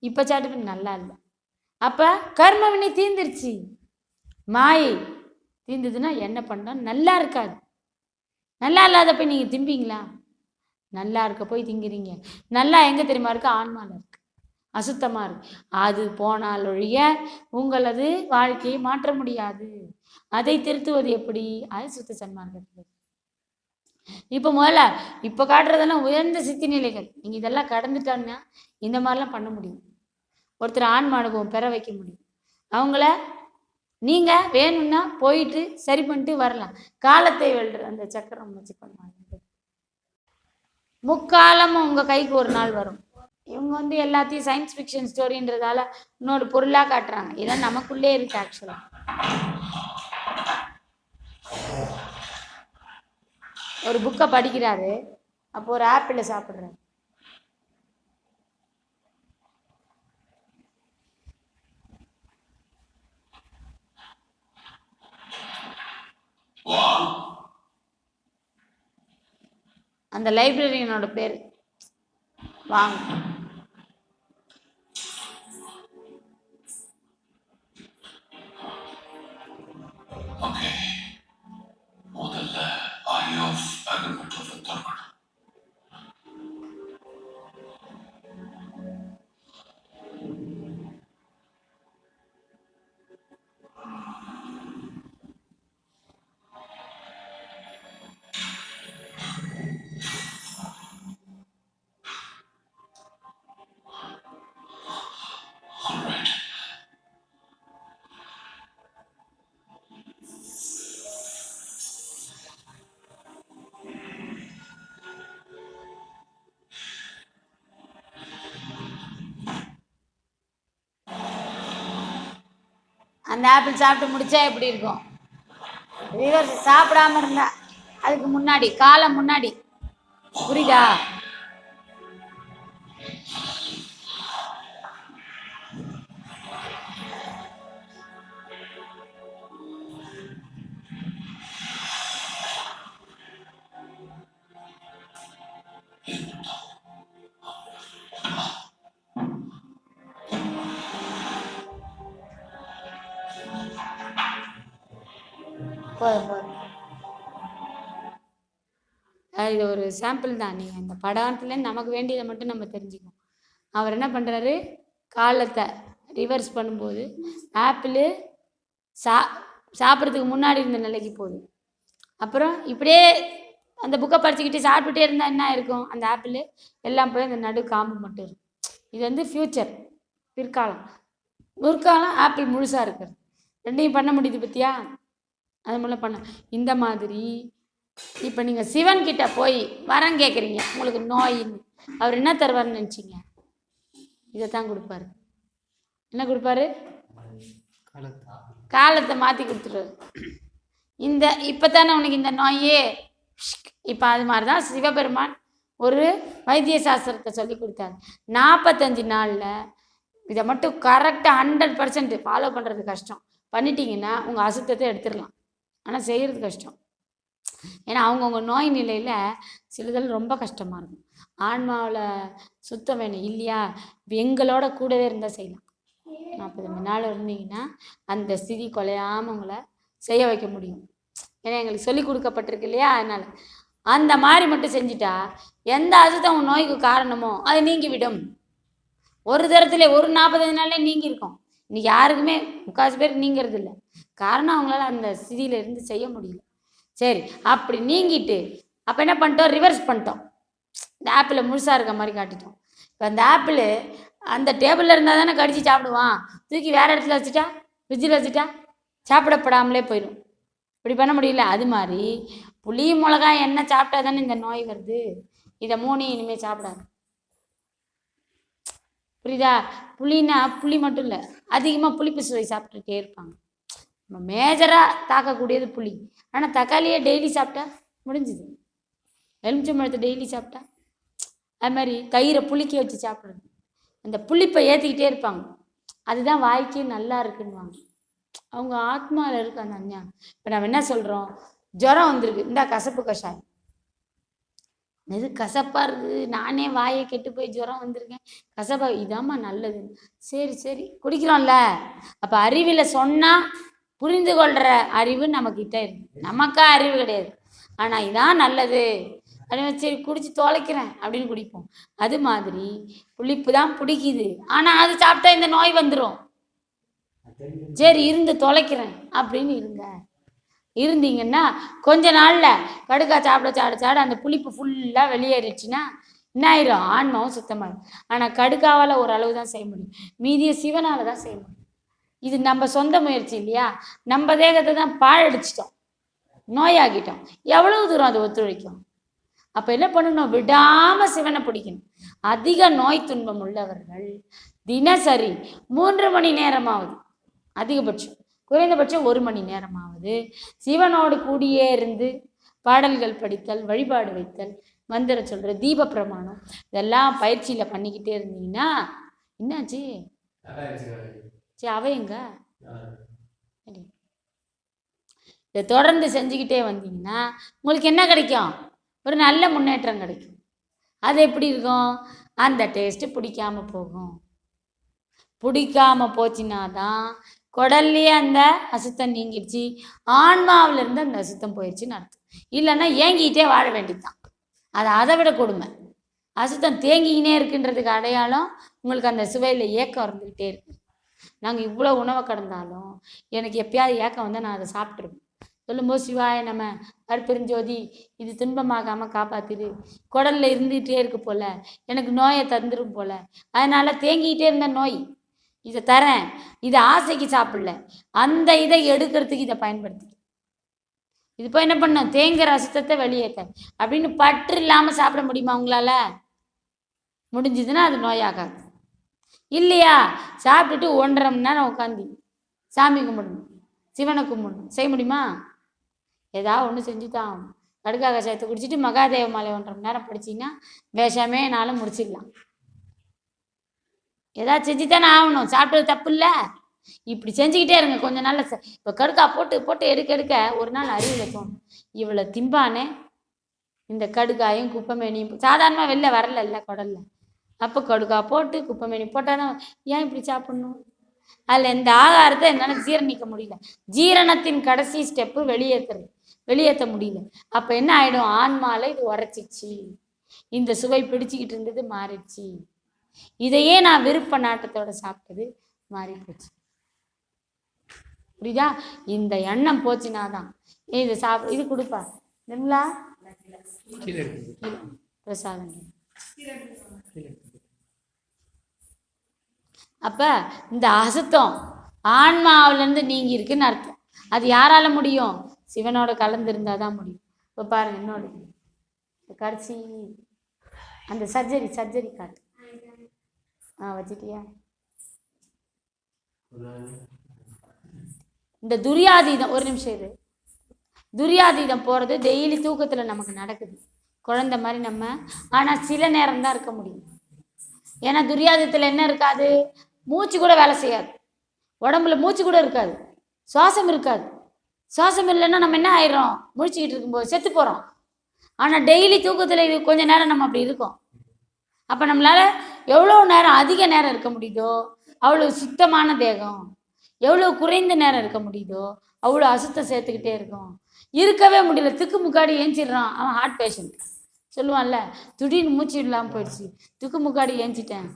[SPEAKER 1] இப்போ சாப்பிட்டு நல்லா இல்லை. அப்போ கர்ம வினை தீர்ந்துருச்சு. மாயை தீர்ந்ததுன்னா என்ன பண்ணோம்? நல்லா இருக்காது. நல்லா இல்லாத போய் நீங்கள் திம்பிங்களா? நல்லா இருக்க போய் திங்கிறீங்க. நல்லா எங்கே தெரியுமா இருக்கு? ஆன்மாவில் இருக்கு, அசுத்தமாக இருக்கு. அது போனால் ஒழிய உங்களது வாழ்க்கையை மாற்ற முடியாது. அதை திருத்துவது எப்படி? அது சுத்த சன்மார்க்கத்தில். இப்போ முதல்ல இப்போ காட்டுறதெல்லாம் உயர்ந்த சித்தி நிலைகள். நீங்கள் இதெல்லாம் கடந்துட்டாங்கன்னா இந்த மாதிரிலாம் பண்ண முடியும். ஒருத்தர் ஆன்ம அனுபவம் பெற வைக்க முடியும். அவங்கள நீங்கள் வேணும்னா போயிட்டு சரி பண்ணிட்டு வரலாம். காலத்தை வெல்ற அந்த சக்கரம் வச்சு பண்ணுவாங்க. முக்காலமும் உங்கள் கைக்கு ஒரு நாள் வரும். இவங்க எல்லாத்தையும் சயின்ஸ் ஃபிக்ஷன் ஸ்டோரின்றதால இன்னொரு பொருளாக காட்டுறாங்க. இதெல்லாம் நமக்குள்ளே இருக்கு. ஆக்சுவலாக ஒரு புக்கை படிக்கிறாரு, அப்போ ஒரு ஆப்பிளை சாப்பிட்றாரு. அந்த லைப்ரரியனோட பேர் வாங்க.
[SPEAKER 2] ஓகே, முதல்ல ஐ ஆஃப் அக்ரிமெண்ட் தரணும்.
[SPEAKER 1] அந்த ஆப்பிள் சாப்பிட்டு முடிச்சா எப்படி இருக்கும்? ரிவர்ஸ் சாப்பிடாம இருந்தா அதுக்கு முன்னாடி காலம் முன்னாடி, புரியுதா? போதும் போதும். இது ஒரு சாம்பிள் தான். நீங்கள் இந்த படத்துல நமக்கு வேண்டியதை மட்டும் நம்ம தெரிஞ்சுக்கணும். அவர் என்ன பண்ணுறாரு, காலத்தை ரிவர்ஸ் பண்ணும்போது ஆப்பிள் சாப்பிட்றதுக்கு முன்னாடி இருந்த நிலைக்கு போகுது. அப்புறம் இப்படியே அந்த புக்கை படிச்சுக்கிட்டு சாப்பிட்டுட்டே இருந்தால் என்ன இருக்கும்? அந்த ஆப்பிள் எல்லாம் போய் அந்த நடு காம்பு மட்டும் இருக்கும். இது வந்து ஃப்யூச்சர், பிற்காலம். முற்காலம் ஆப்பிள் முழுசாக இருக்கிறது. ரெண்டையும் பண்ண முடியுது பற்றியா? அது மூலம் பண்ண இந்த மாதிரி. இப்போ நீங்கள் சிவன்கிட்ட போய் வரம் கேட்குறீங்க, உங்களுக்கு நோயின்னு. அவர் என்ன தருவார்னு நினச்சிங்க? இதை தான் கொடுப்பாரு. என்ன கொடுப்பாரு? காலத்தை மாற்றி கொடுத்துருவாரு. இந்த இப்போ தானே உனக்கு இந்த நோயே. இப்போ அது மாதிரி தான் சிவபெருமான் ஒரு வைத்திய சாஸ்திரத்தை சொல்லி கொடுத்தாரு. 45 நாளில் இதை மட்டும் கரெக்டாக 100% ஃபாலோ பண்ணுறது கஷ்டம். பண்ணிட்டீங்கன்னா உங்கள் அசுத்தத்தை எடுத்துடலாம். ஆனால் செய்கிறது கஷ்டம். ஏன்னா அவங்கவுங்க நோய் நிலையில் சிலதில் ரொம்ப கஷ்டமாக இருக்கும். ஆன்மாவில் சுத்தம் வேணும் இல்லையா? எங்களோட கூடவே இருந்தால் செய்யலாம். 40 நாள் இருந்தீங்கன்னா அந்த ஸ்திதி குலையாமல் உங்களை செய்ய வைக்க முடியும். ஏன்னா எங்களுக்கு சொல்லி கொடுக்கப்பட்டிருக்கு இல்லையா? அதனால் அந்த மாதிரி மட்டும் செஞ்சுட்டா எந்த அசுத்தம் உங்கள் நோய்க்கு காரணமோ அது நீங்கிவிடும். ஒரு தரத்துல ஒரு 45 நாள்லேயே நீங்கி இருக்கும். இன்னைக்கு யாருக்குமே முக்காசு பேருக்கு நீங்கிறது இல்லை. காரணம் அவங்களால அந்த ஸ்திதியில இருந்து செய்ய முடியல. சரி, அப்படி நீங்கிட்டு அப்போ என்ன பண்ணிட்டோம்? ரிவர்ஸ் பண்ணிட்டோம். இந்த ஆப்பிள் முழுசாக இருக்க மாதிரி காட்டிட்டோம். இப்போ அந்த ஆப்பிள் அந்த டேபிளில் இருந்தால் தானே கடிச்சு சாப்பிடுவான். தூக்கி வேறு இடத்துல வச்சுட்டா, ஃப்ரிட்ஜில் வச்சுட்டா சாப்பிடப்படாமலே போயிடும். இப்படி பண்ண முடியல. அது மாதிரி புளி மிளகாய் எண்ணெய் சாப்பிட்டா தானே இந்த நோய் வருது. இதை 3 இனிமேல் சாப்பிடாது. புரியுதா? புளினா புளி மட்டும் இல்லை, அதிகமாக புளிப்பு சுவை சாப்பிட்டுட்டே இருப்பாங்க. நம்ம மேஜராக தாக்கக்கூடியது புளி. ஆனால் தக்காளியை டெய்லி சாப்பிட்டா முடிஞ்சுது. எலுமிச்சம்பழத்தை டெய்லி சாப்பிட்டா, அது மாதிரி தயிரை புளிக்க வச்சு சாப்பிட்றது. அந்த புளிப்பை ஏற்றிக்கிட்டே இருப்பாங்க. அதுதான் வாய்க்கு நல்லா இருக்குன்னுவாங்க. அவங்க ஆத்மாவில் இருக்கு அந்த அஞ்ஞானம். இப்போ நம்ம என்ன சொல்கிறோம்? ஜுரம் வந்திருக்கு, இந்த கசப்பு கஷாயம். இது கசப்பாக இருக்குது, நானே வாயை கெட்டு போய் ஜுரம் வந்திருக்கேன், கசப்பா இதாம்மா நல்லது. சரி சரி குடிக்கிறோம்ல. அப்போ அறிவில் சொன்னால் புரிந்து கொள்கிற அறிவு நம்மக்கிட்ட இருக்கு. நமக்கா அறிவு கிடையாது. ஆனால் இதான் நல்லது அப்படின்னு சரி குடிச்சு தொலைக்கிறேன் அப்படின்னு குடிப்போம். அது மாதிரி புளிப்பு தான் பிடிக்குது, ஆனால் அது சாப்பிட்டா இந்த நோய் வந்துடும். சரி இருந்து தொலைக்கிறேன் அப்படின்னு இருந்தீங்கன்னா கொஞ்ச நாளில் கடுக்கா சாப்பிட அந்த புளிப்பு ஃபுல்லாக வெளியேறிடுச்சுன்னா என்ன ஆயிரும்? ஆன்மாவும் சுத்தமாயிடும். ஆனால் கடுக்காவால் ஒரு அளவு தான் செய்ய முடியும், மீதியை சிவனால் தான் செய்ய முடியும். இது நம்ம சொந்த முயற்சி இல்லையா? நம்ம தேகத்தை தான் பாழடிச்சிட்டோம், நோயாகிட்டோம். எவ்வளவு தூரம் அது ஒத்துழைக்கும்? அப்போ என்ன பண்ணணும்? விடாமல் சிவனை பிடிக்கணும். அதிக நோய் துன்பம் உள்ளவர்கள் தினசரி 3 மணி நேரமாவது, அதிகபட்சம் குறைந்தபட்சம் 1 மணி நேரமாவது சிவனோடு கூடியே இருந்து பாடல்கள் படித்தல், வழிபாடு வைத்தல், மந்திர சொல்கிற, தீப பிரமாணம், இதெல்லாம் பயிற்சியில் பண்ணிக்கிட்டே இருந்தீங்கன்னா என்னாச்சு? சரி அவ எங்க? இதை தொடர்ந்து செஞ்சுக்கிட்டே வந்தீங்கன்னா உங்களுக்கு என்ன கிடைக்கும்? ஒரு நல்ல முன்னேற்றம் கிடைக்கும். அது எப்படி இருக்கும்? அந்த டேஸ்ட்டு பிடிக்காம போகும். பிடிக்காம போச்சுன்னா தான் குடல்லையே அந்த அசுத்தம் நீங்கிடுச்சு, ஆன்மாவிலேருந்து அந்த அசுத்தம் போயிடுச்சுன்னு அர்த்தம். இல்லைன்னா ஏங்கிக்கிட்டே வாழ வேண்டியதுதான். அது அதை விட கொடுமை. அசுத்தம் தேங்கிக்கினே இருக்குன்றதுக்கு அடையாளம் உங்களுக்கு அந்த சுவையில் ஏக்கம் இருந்துக்கிட்டே இருக்கு. நாங்கள் இவ்வளோ உணவை கடந்தாலும் எனக்கு எப்பயாவது ஏக்கம் வந்தால் நான் அதை சாப்பிட்ருவேன். சொல்லும்போது சிவாய நம்ம அற்பெருஞ்சோதி இது துன்பமாகாமல் காப்பாற்றிடு, குடலில் இருந்துகிட்டே இருக்கு போல், எனக்கு நோயை தந்துடும் போல், அதனால் தேங்கிக்கிட்டே இருந்த நோய் இதை தரேன், இதை ஆசைக்கு சாப்பிடல, அந்த இதை எடுக்கிறதுக்கு இதை பயன்படுத்தி இது போய் என்ன பண்ணும்? தேங்குற அசுத்தத்தை வெளியேற்ற அப்படின்னு பற்று இல்லாமல் சாப்பிட முடியுமா உங்களால்? முடிஞ்சதுன்னா அது நோயாகாது. இல்லையா? சாப்பிட்டுட்டு 1.5 மணி நேரம் உட்காந்து சாமி கும்பிடணும், சிவனை கும்பிடணும், செய்ய முடியுமா? ஏதாவது ஒன்று செஞ்சு தான் ஆகணும். கடுக்கா கஷாயத்தை குடிச்சிட்டு மகாதேவ மாலை 1.5 மணி நேரம் படிச்சிங்கன்னா விஷமே நாளும் முடிச்சிடலாம். ஏதாவது செஞ்சு தானே ஆகணும். சாப்பிட்டது தப்பு இல்லை. இப்படி செஞ்சுக்கிட்டே இருங்க கொஞ்ச நாள்ல. இப்போ கடுக்கா போட்டு போட்டு எடுக்க ஒரு நாள் அறிவில் தோணும், இவ்வளோ திம்பானே இந்த கடுக்காயும் குப்பைமேனியும் சாதாரணமாக வெளில வரல குடல்ல. அப்போ கடுக்கா போட்டு குப்பைமேனி போட்டால் தான் ஏன் இப்படி சாப்பிடணும்? அதில் இந்த ஆகாரத்தை என்னால் ஜீரணிக்க முடியல. ஜீரணத்தின் கடைசி ஸ்டெப்பு வெளியேற்ற முடியல. அப்போ என்ன ஆகிடும்? ஆன்மாவில் இது உரைச்சிச்சு, இந்த சுவை பிடிச்சிக்கிட்டு இருந்தது மாறிடுச்சு, இதையே நான் விருப்ப நாட்டத்தோட சாப்பிட்டது மாறி போச்சு. புரியுதா? இந்த எண்ணம் போச்சுன்னா தான் இது இது கொடுப்பா நிர்மலா பிரசாதம். அப்ப இந்த அசுத்தம் ஆன்மாவிலேருந்து நீங்கி இருக்குன்னு அர்த்தம். அது யாரால முடியும்? சிவனோட கலந்து இருந்தாதான் முடியும். இப்போ பாருங்க என்னோட கடைசி அந்த சர்ஜரி காட்டு வச்சுட்டியா? இந்த துரியாதீதம் ஒரு நிமிஷம் இது. துரியாதீதம் போகிறது டெய்லி தூக்கத்தில் நமக்கு நடக்குது, குழந்தை மாதிரி நம்ம. ஆனால் சில நேரம் தான் இருக்க முடியும். ஏன்னா துரியாதீதத்தில் என்ன இருக்காது? மூச்சு கூட வேலை செய்யாது, உடம்புல மூச்சு கூட இருக்காது, சுவாசம் இருக்காது. சுவாசம் இல்லைன்னா நம்ம என்ன ஆயிடுறோம்? முழிச்சுக்கிட்டு இருக்கும்போது செத்து போகிறோம். ஆனால் டெய்லி தூக்கத்தில் இது கொஞ்ச நேரம் நம்ம அப்படி இருக்கோம். அப்போ நம்மளால் எவ்வளோ நேரம் அதிக நேரம் இருக்க முடியுதோ அவ்வளோ சுத்தமான தேகம், எவ்வளோ குறைந்த நேரம் இருக்க முடியுதோ அவ்வளோ அசுத்தம் சேர்த்துக்கிட்டே இருக்கும். இருக்கவே முடியல, திக்கு முக்காடி ஏஞ்சிடுறான். அவன் ஹார்ட் பேஷண்ட் சொல்லுவான்ல, திடீர்னு மூச்சு இல்லாமல் போயிடுச்சு, திக்கு முக்காடி ஏஞ்சிட்டேன்.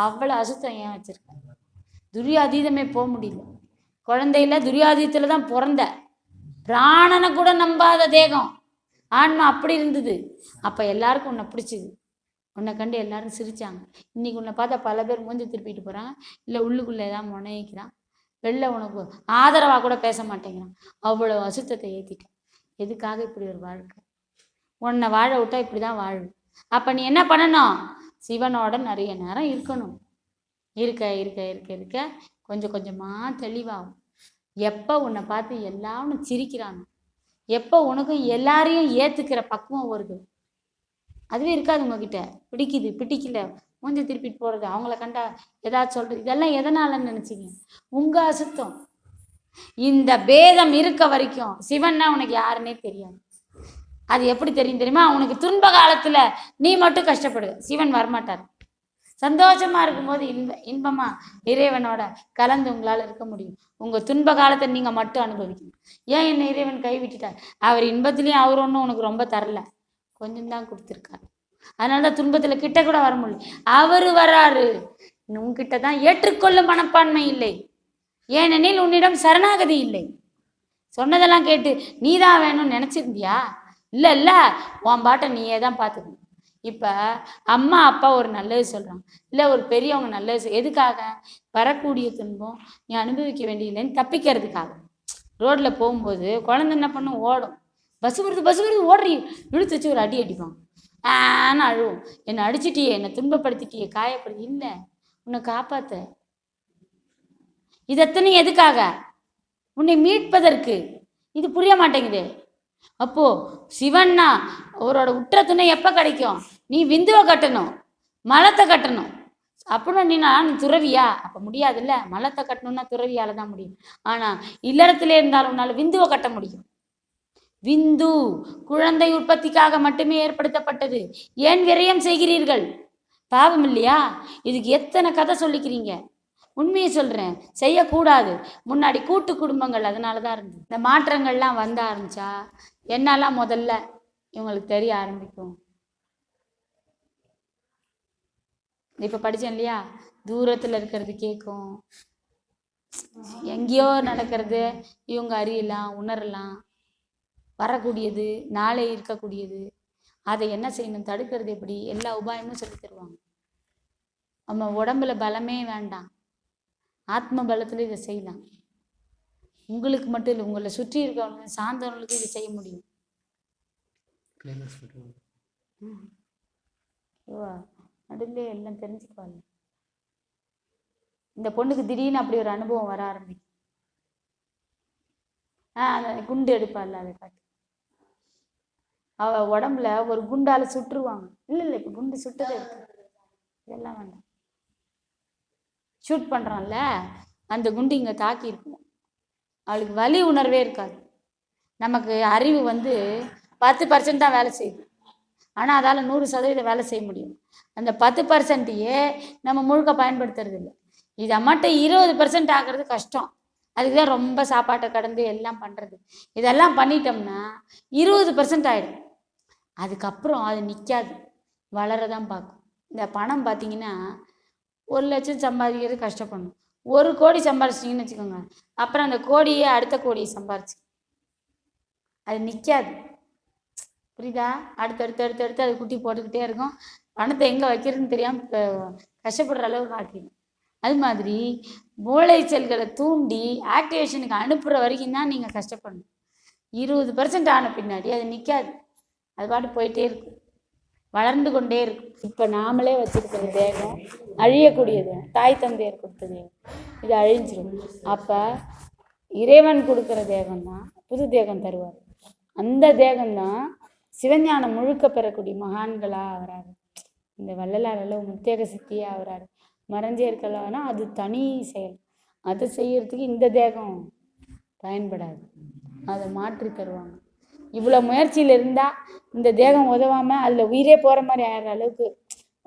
[SPEAKER 1] அவ்வளோ அசுத்தம் ஏன் வச்சிருக்கேன்? துரியாதீதமே போக முடியல. குழந்தையில துரியாதீதத்தில் தான் பிறந்த, பிராணனை கூட நம்பாத தேகம், ஆன்மா அப்படி இருந்தது. அப்போ எல்லாருக்கும் உன்னை பிடிச்சிது, உன்னை கண்டு எல்லாரும் சிரித்தாங்க. இன்றைக்கி உன்னை பார்த்தா பல பேர் மூஞ்சி திருப்பிட்டு போகிறாங்க, இல்லை உள்ளுக்குள்ளே ஏதாவது முனைக்கிறான், வெளில உனக்கு ஆதரவாக கூட பேச மாட்டேங்கிறான். அவ்வளோ அசுத்தத்தை ஏற்றிட்டேன். எதுக்காக இப்படி ஒரு வாழ்க்கை? உன்னை வாழ விட்டா இப்படி தான் வாழும். அப்போ நீ என்ன பண்ணணும்? சிவனோட நிறைய நேரம் இருக்கணும். இருக்க இருக்க இருக்க இருக்க கொஞ்சம் கொஞ்சமாக தெளிவாகும். எப்போ உன்னை பார்த்து எல்லாரும் சிரிக்கிறானோ, எப்போ உனக்கு எல்லாரையும் ஏற்றுக்கிற பக்குவம் வருது, அதுவே இருக்காது உங்ககிட்ட. பிடிக்குது பிடிக்கல மூஞ்சி திருப்பிட்டு போகிறது, அவங்கள கண்டா ஏதாச்சும் சொல்கிறது, இதெல்லாம் எதனாலன்னு நினச்சிங்க? உங்கள் அசுத்தம். இந்த பேதம் இருக்க வரைக்கும் சிவன்னா உனக்கு யாருன்னே தெரியாது. அது எப்படி தெரியும் தெரியுமா? உனக்கு துன்ப காலத்தில் நீ மட்டும் கஷ்டப்படு, சிவன் வரமாட்டார். சந்தோஷமாக இருக்கும்போது இன்பமாக இறைவனோட கலந்து உங்களால் இருக்க முடியும். உங்கள் துன்ப காலத்தை நீங்கள் மட்டும் அனுபவிக்கணும். ஏன் என்னை இறைவன் கைவிட்டுட்டார்? அவர் இன்பத்துலேயும் அவர் ஒன்றும் உனக்கு ரொம்ப தரல, கொஞ்சம் தான் கொடுத்துருக்காரு. அதனால தான் துன்பத்தில் கிட்ட கூட வர முடியல. அவர் வராரு, உன்கிட்ட தான் ஏற்றுக்கொள்ளும் மனப்பான்மை இல்லை. ஏனெனில் உன்னிடம் சரணாகதி இல்லை. சொன்னதெல்லாம் கேட்டு நீ தான் வேணும்னு நினச்சிருந்தியா? இல்லை, உன் பாட்டை நீயே தான் பார்த்துக்கணும். இப்போ அம்மா அப்பா ஒரு நல்லது சொல்கிறாங்க, இல்லை ஒரு பெரியவங்க நல்லது எதுக்காக? வரக்கூடிய துன்பம் நீ அனுபவிக்க வேண்டியதில்லைன்னு தப்பிக்கிறதுக்காக. ரோட்டில் போகும்போது குழந்தை என்ன பண்ணும்? ஓடும். பஸ் வருது ஓடுறீ, இழுத்து வச்சு ஒரு அடிப்பாங்க. ஆனால் அழுவும், என்னை அடிச்சிட்டியே, என்னை துன்பப்படுத்திட்டியே, காயப்படுத்தி. இல்லை, உன்னை காப்பாற்ற. இது எத்தனை எதுக்காக? உன்னை மீட்பதற்கு. இது புரிய மாட்டேங்குது. அப்போ சிவன்னா அவரோட உற்ற துணை எப்போ கிடைக்கும்? நீ விந்துவை கட்டணும், மலத்தை கட்டணும். அப்படின்னா நீ துறவியா? அப்போ முடியாதுல்ல. மலத்தை கட்டணும்னா துறவியால தான் முடியும். ஆனால் இல்லறத்துல இருந்தாலும் உன்னால விந்துவை கட்ட முடியும். விந்து குழந்தை உற்பத்திக்காக மட்டுமே ஏற்படுத்தப்பட்டது. ஏன் விரயம் செய்கிறீர்கள்? பாவம் இல்லையா? இதுக்கு எத்தனை கதை சொல்லிக்கிறீங்க. உண்மையை சொல்கிறேன், செய்யக்கூடாது. முன்னாடி கூட்டு குடும்பங்கள் அதனால தான் இருந்தது. இந்த மாற்றங்கள்லாம் வந்த ஆரம்பிச்சா என்னெல்லாம் முதல்ல இவங்களுக்கு தெரிய ஆரம்பிக்கும். இப்போ படித்தேன் இல்லையா, தூரத்தில் இருக்கிறது கேட்கும், எங்கேயோ நடக்கிறது இவங்க அறியலாம், உணரலாம், வரக்கூடியது நாளை இருக்கக்கூடியது. அதை என்ன செய்யணும், தடுக்கிறது எப்படி, எல்லா உபாயமும் சொல்லி தருவாங்க. நம்ம உடம்புல பலமே வேண்டாம், ஆத்ம பலத்தில் இதை செய்யலாம். உங்களுக்கு மட்டும் இல்லை, உங்களை சுற்றி இருக்கவங்களுக்கு சார்ந்தவங்களுக்கு இதை செய்ய முடியும். நடுவில் எல்லாம் தெரிஞ்சுக்குவாங்க. இந்த பொண்ணுக்கு திடீர்னு அப்படி ஒரு அனுபவம் வர ஆரம்பிக்கும். அந்த குண்டு எடுப்பாள், அதை காட்டி அவ உடம்புல ஒரு குண்டால சுட்டுருவாங்க. இல்லை இப்போ குண்டு சுட்டதே இருக்கு, இதெல்லாம் வேண்டாம். ஷூட் பண்ணுறான்ல, அந்த குண்டு இங்கே தாக்கி இருக்கும், அவளுக்கு வலி உணர்வே இருக்காது. நமக்கு அறிவு 10% தான் வேலை செய்யுது, ஆனால் அதால் 100% வேலை செய்ய முடியும். அந்த 10%யே நம்ம முழுக்க பயன்படுத்துறது இல்லை. இதை மட்டும் 20% ஆகிறது கஷ்டம். அதுக்கு தான் ரொம்ப சாப்பாட்டை கடந்து எல்லாம் பண்ணுறது. இதெல்லாம் பண்ணிட்டோம்னா 20% ஆகிடும். அதுக்கப்புறம் அது நிற்காது, வளரதான் பார்க்கும். இந்த பணம் பார்த்தீங்கன்னா 1 லட்சம் சம்பாதிக்கிறது கஷ்டப்படணும். 1 கோடி சம்பாதிச்சிட்டிங்கன்னு வச்சுக்கோங்க, அப்புறம் அந்த கோடியே அடுத்த கோடியை சம்பாரிச்சு அது நிற்காது. புரியுதா? அடுத்தடுத்து அது குட்டி போட்டுக்கிட்டே இருக்கும். பணத்தை எங்கே வைக்கிறதுன்னு தெரியாமல் கஷ்டப்படுற அளவுக்கு ஆக்கிடும். அது மாதிரி மூளை செல்களை தூண்டி ஆக்டிவேஷனுக்கு அனுப்புகிற வரைக்கும் தான் நீங்கள் கஷ்டப்படணும். 20% ஆன பின்னாடி அது நிற்காது, அது பாட்டு போயிட்டே இருக்கும், வளர்ந்து கொண்டே இருக்கும். இப்போ நாமளே வச்சுருக்கிற தேகம் அழியக்கூடியது, தாய் தந்தையர் கொடுத்த தேகம், இது அழிஞ்சிடும். அப்போ இறைவன் கொடுக்குற தேகம்தான் புது தேகம் தருவார். அந்த தேகம்தான் சிவஞானம் முழுக்க பெறக்கூடிய மகான்களாக ஆகிறாரு. இந்த வள்ளலாரில் முத்தேக சித்தியாக ஆகிறாரு. மறைஞ்சே இருக்கலாம்னா அது தனி செயல், அதை செய்யறதுக்கு இந்த தேகம் பயன்படாது, அதை மாற்றி தருவாங்க. இவ்வளோ முயற்சியில் இருந்தால் இந்த தேகம் உதவாமல் அதில் உயிரே போகிற மாதிரி ஆகிற அளவுக்கு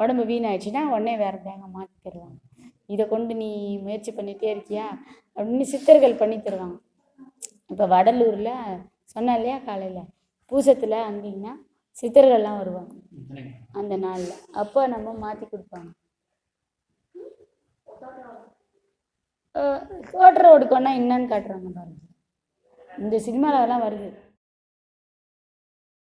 [SPEAKER 1] உடம்பு வீணாயிடுச்சுன்னா உடனே வேறு தேகம் மாற்றி தருவாங்க. இதை கொண்டு நீ முயற்சி பண்ணிகிட்டே இருக்கியா அப்படின்னு சித்தர்கள் பண்ணி தருவாங்க. இப்போ வடலூரில் சொன்னேன் இல்லையா, காலையில் பூசத்தில் வந்தீங்கன்னா சித்தர்கள்லாம் வருவாங்க அந்த நாளில். அப்போ நம்ம மாற்றி கொடுப்பாங்க. தோற்ற ஓடுக்கோன்னா என்னன்னு காட்டுறாங்க பாருங்க. இந்த சினிமாவில் அதெல்லாம் வருது.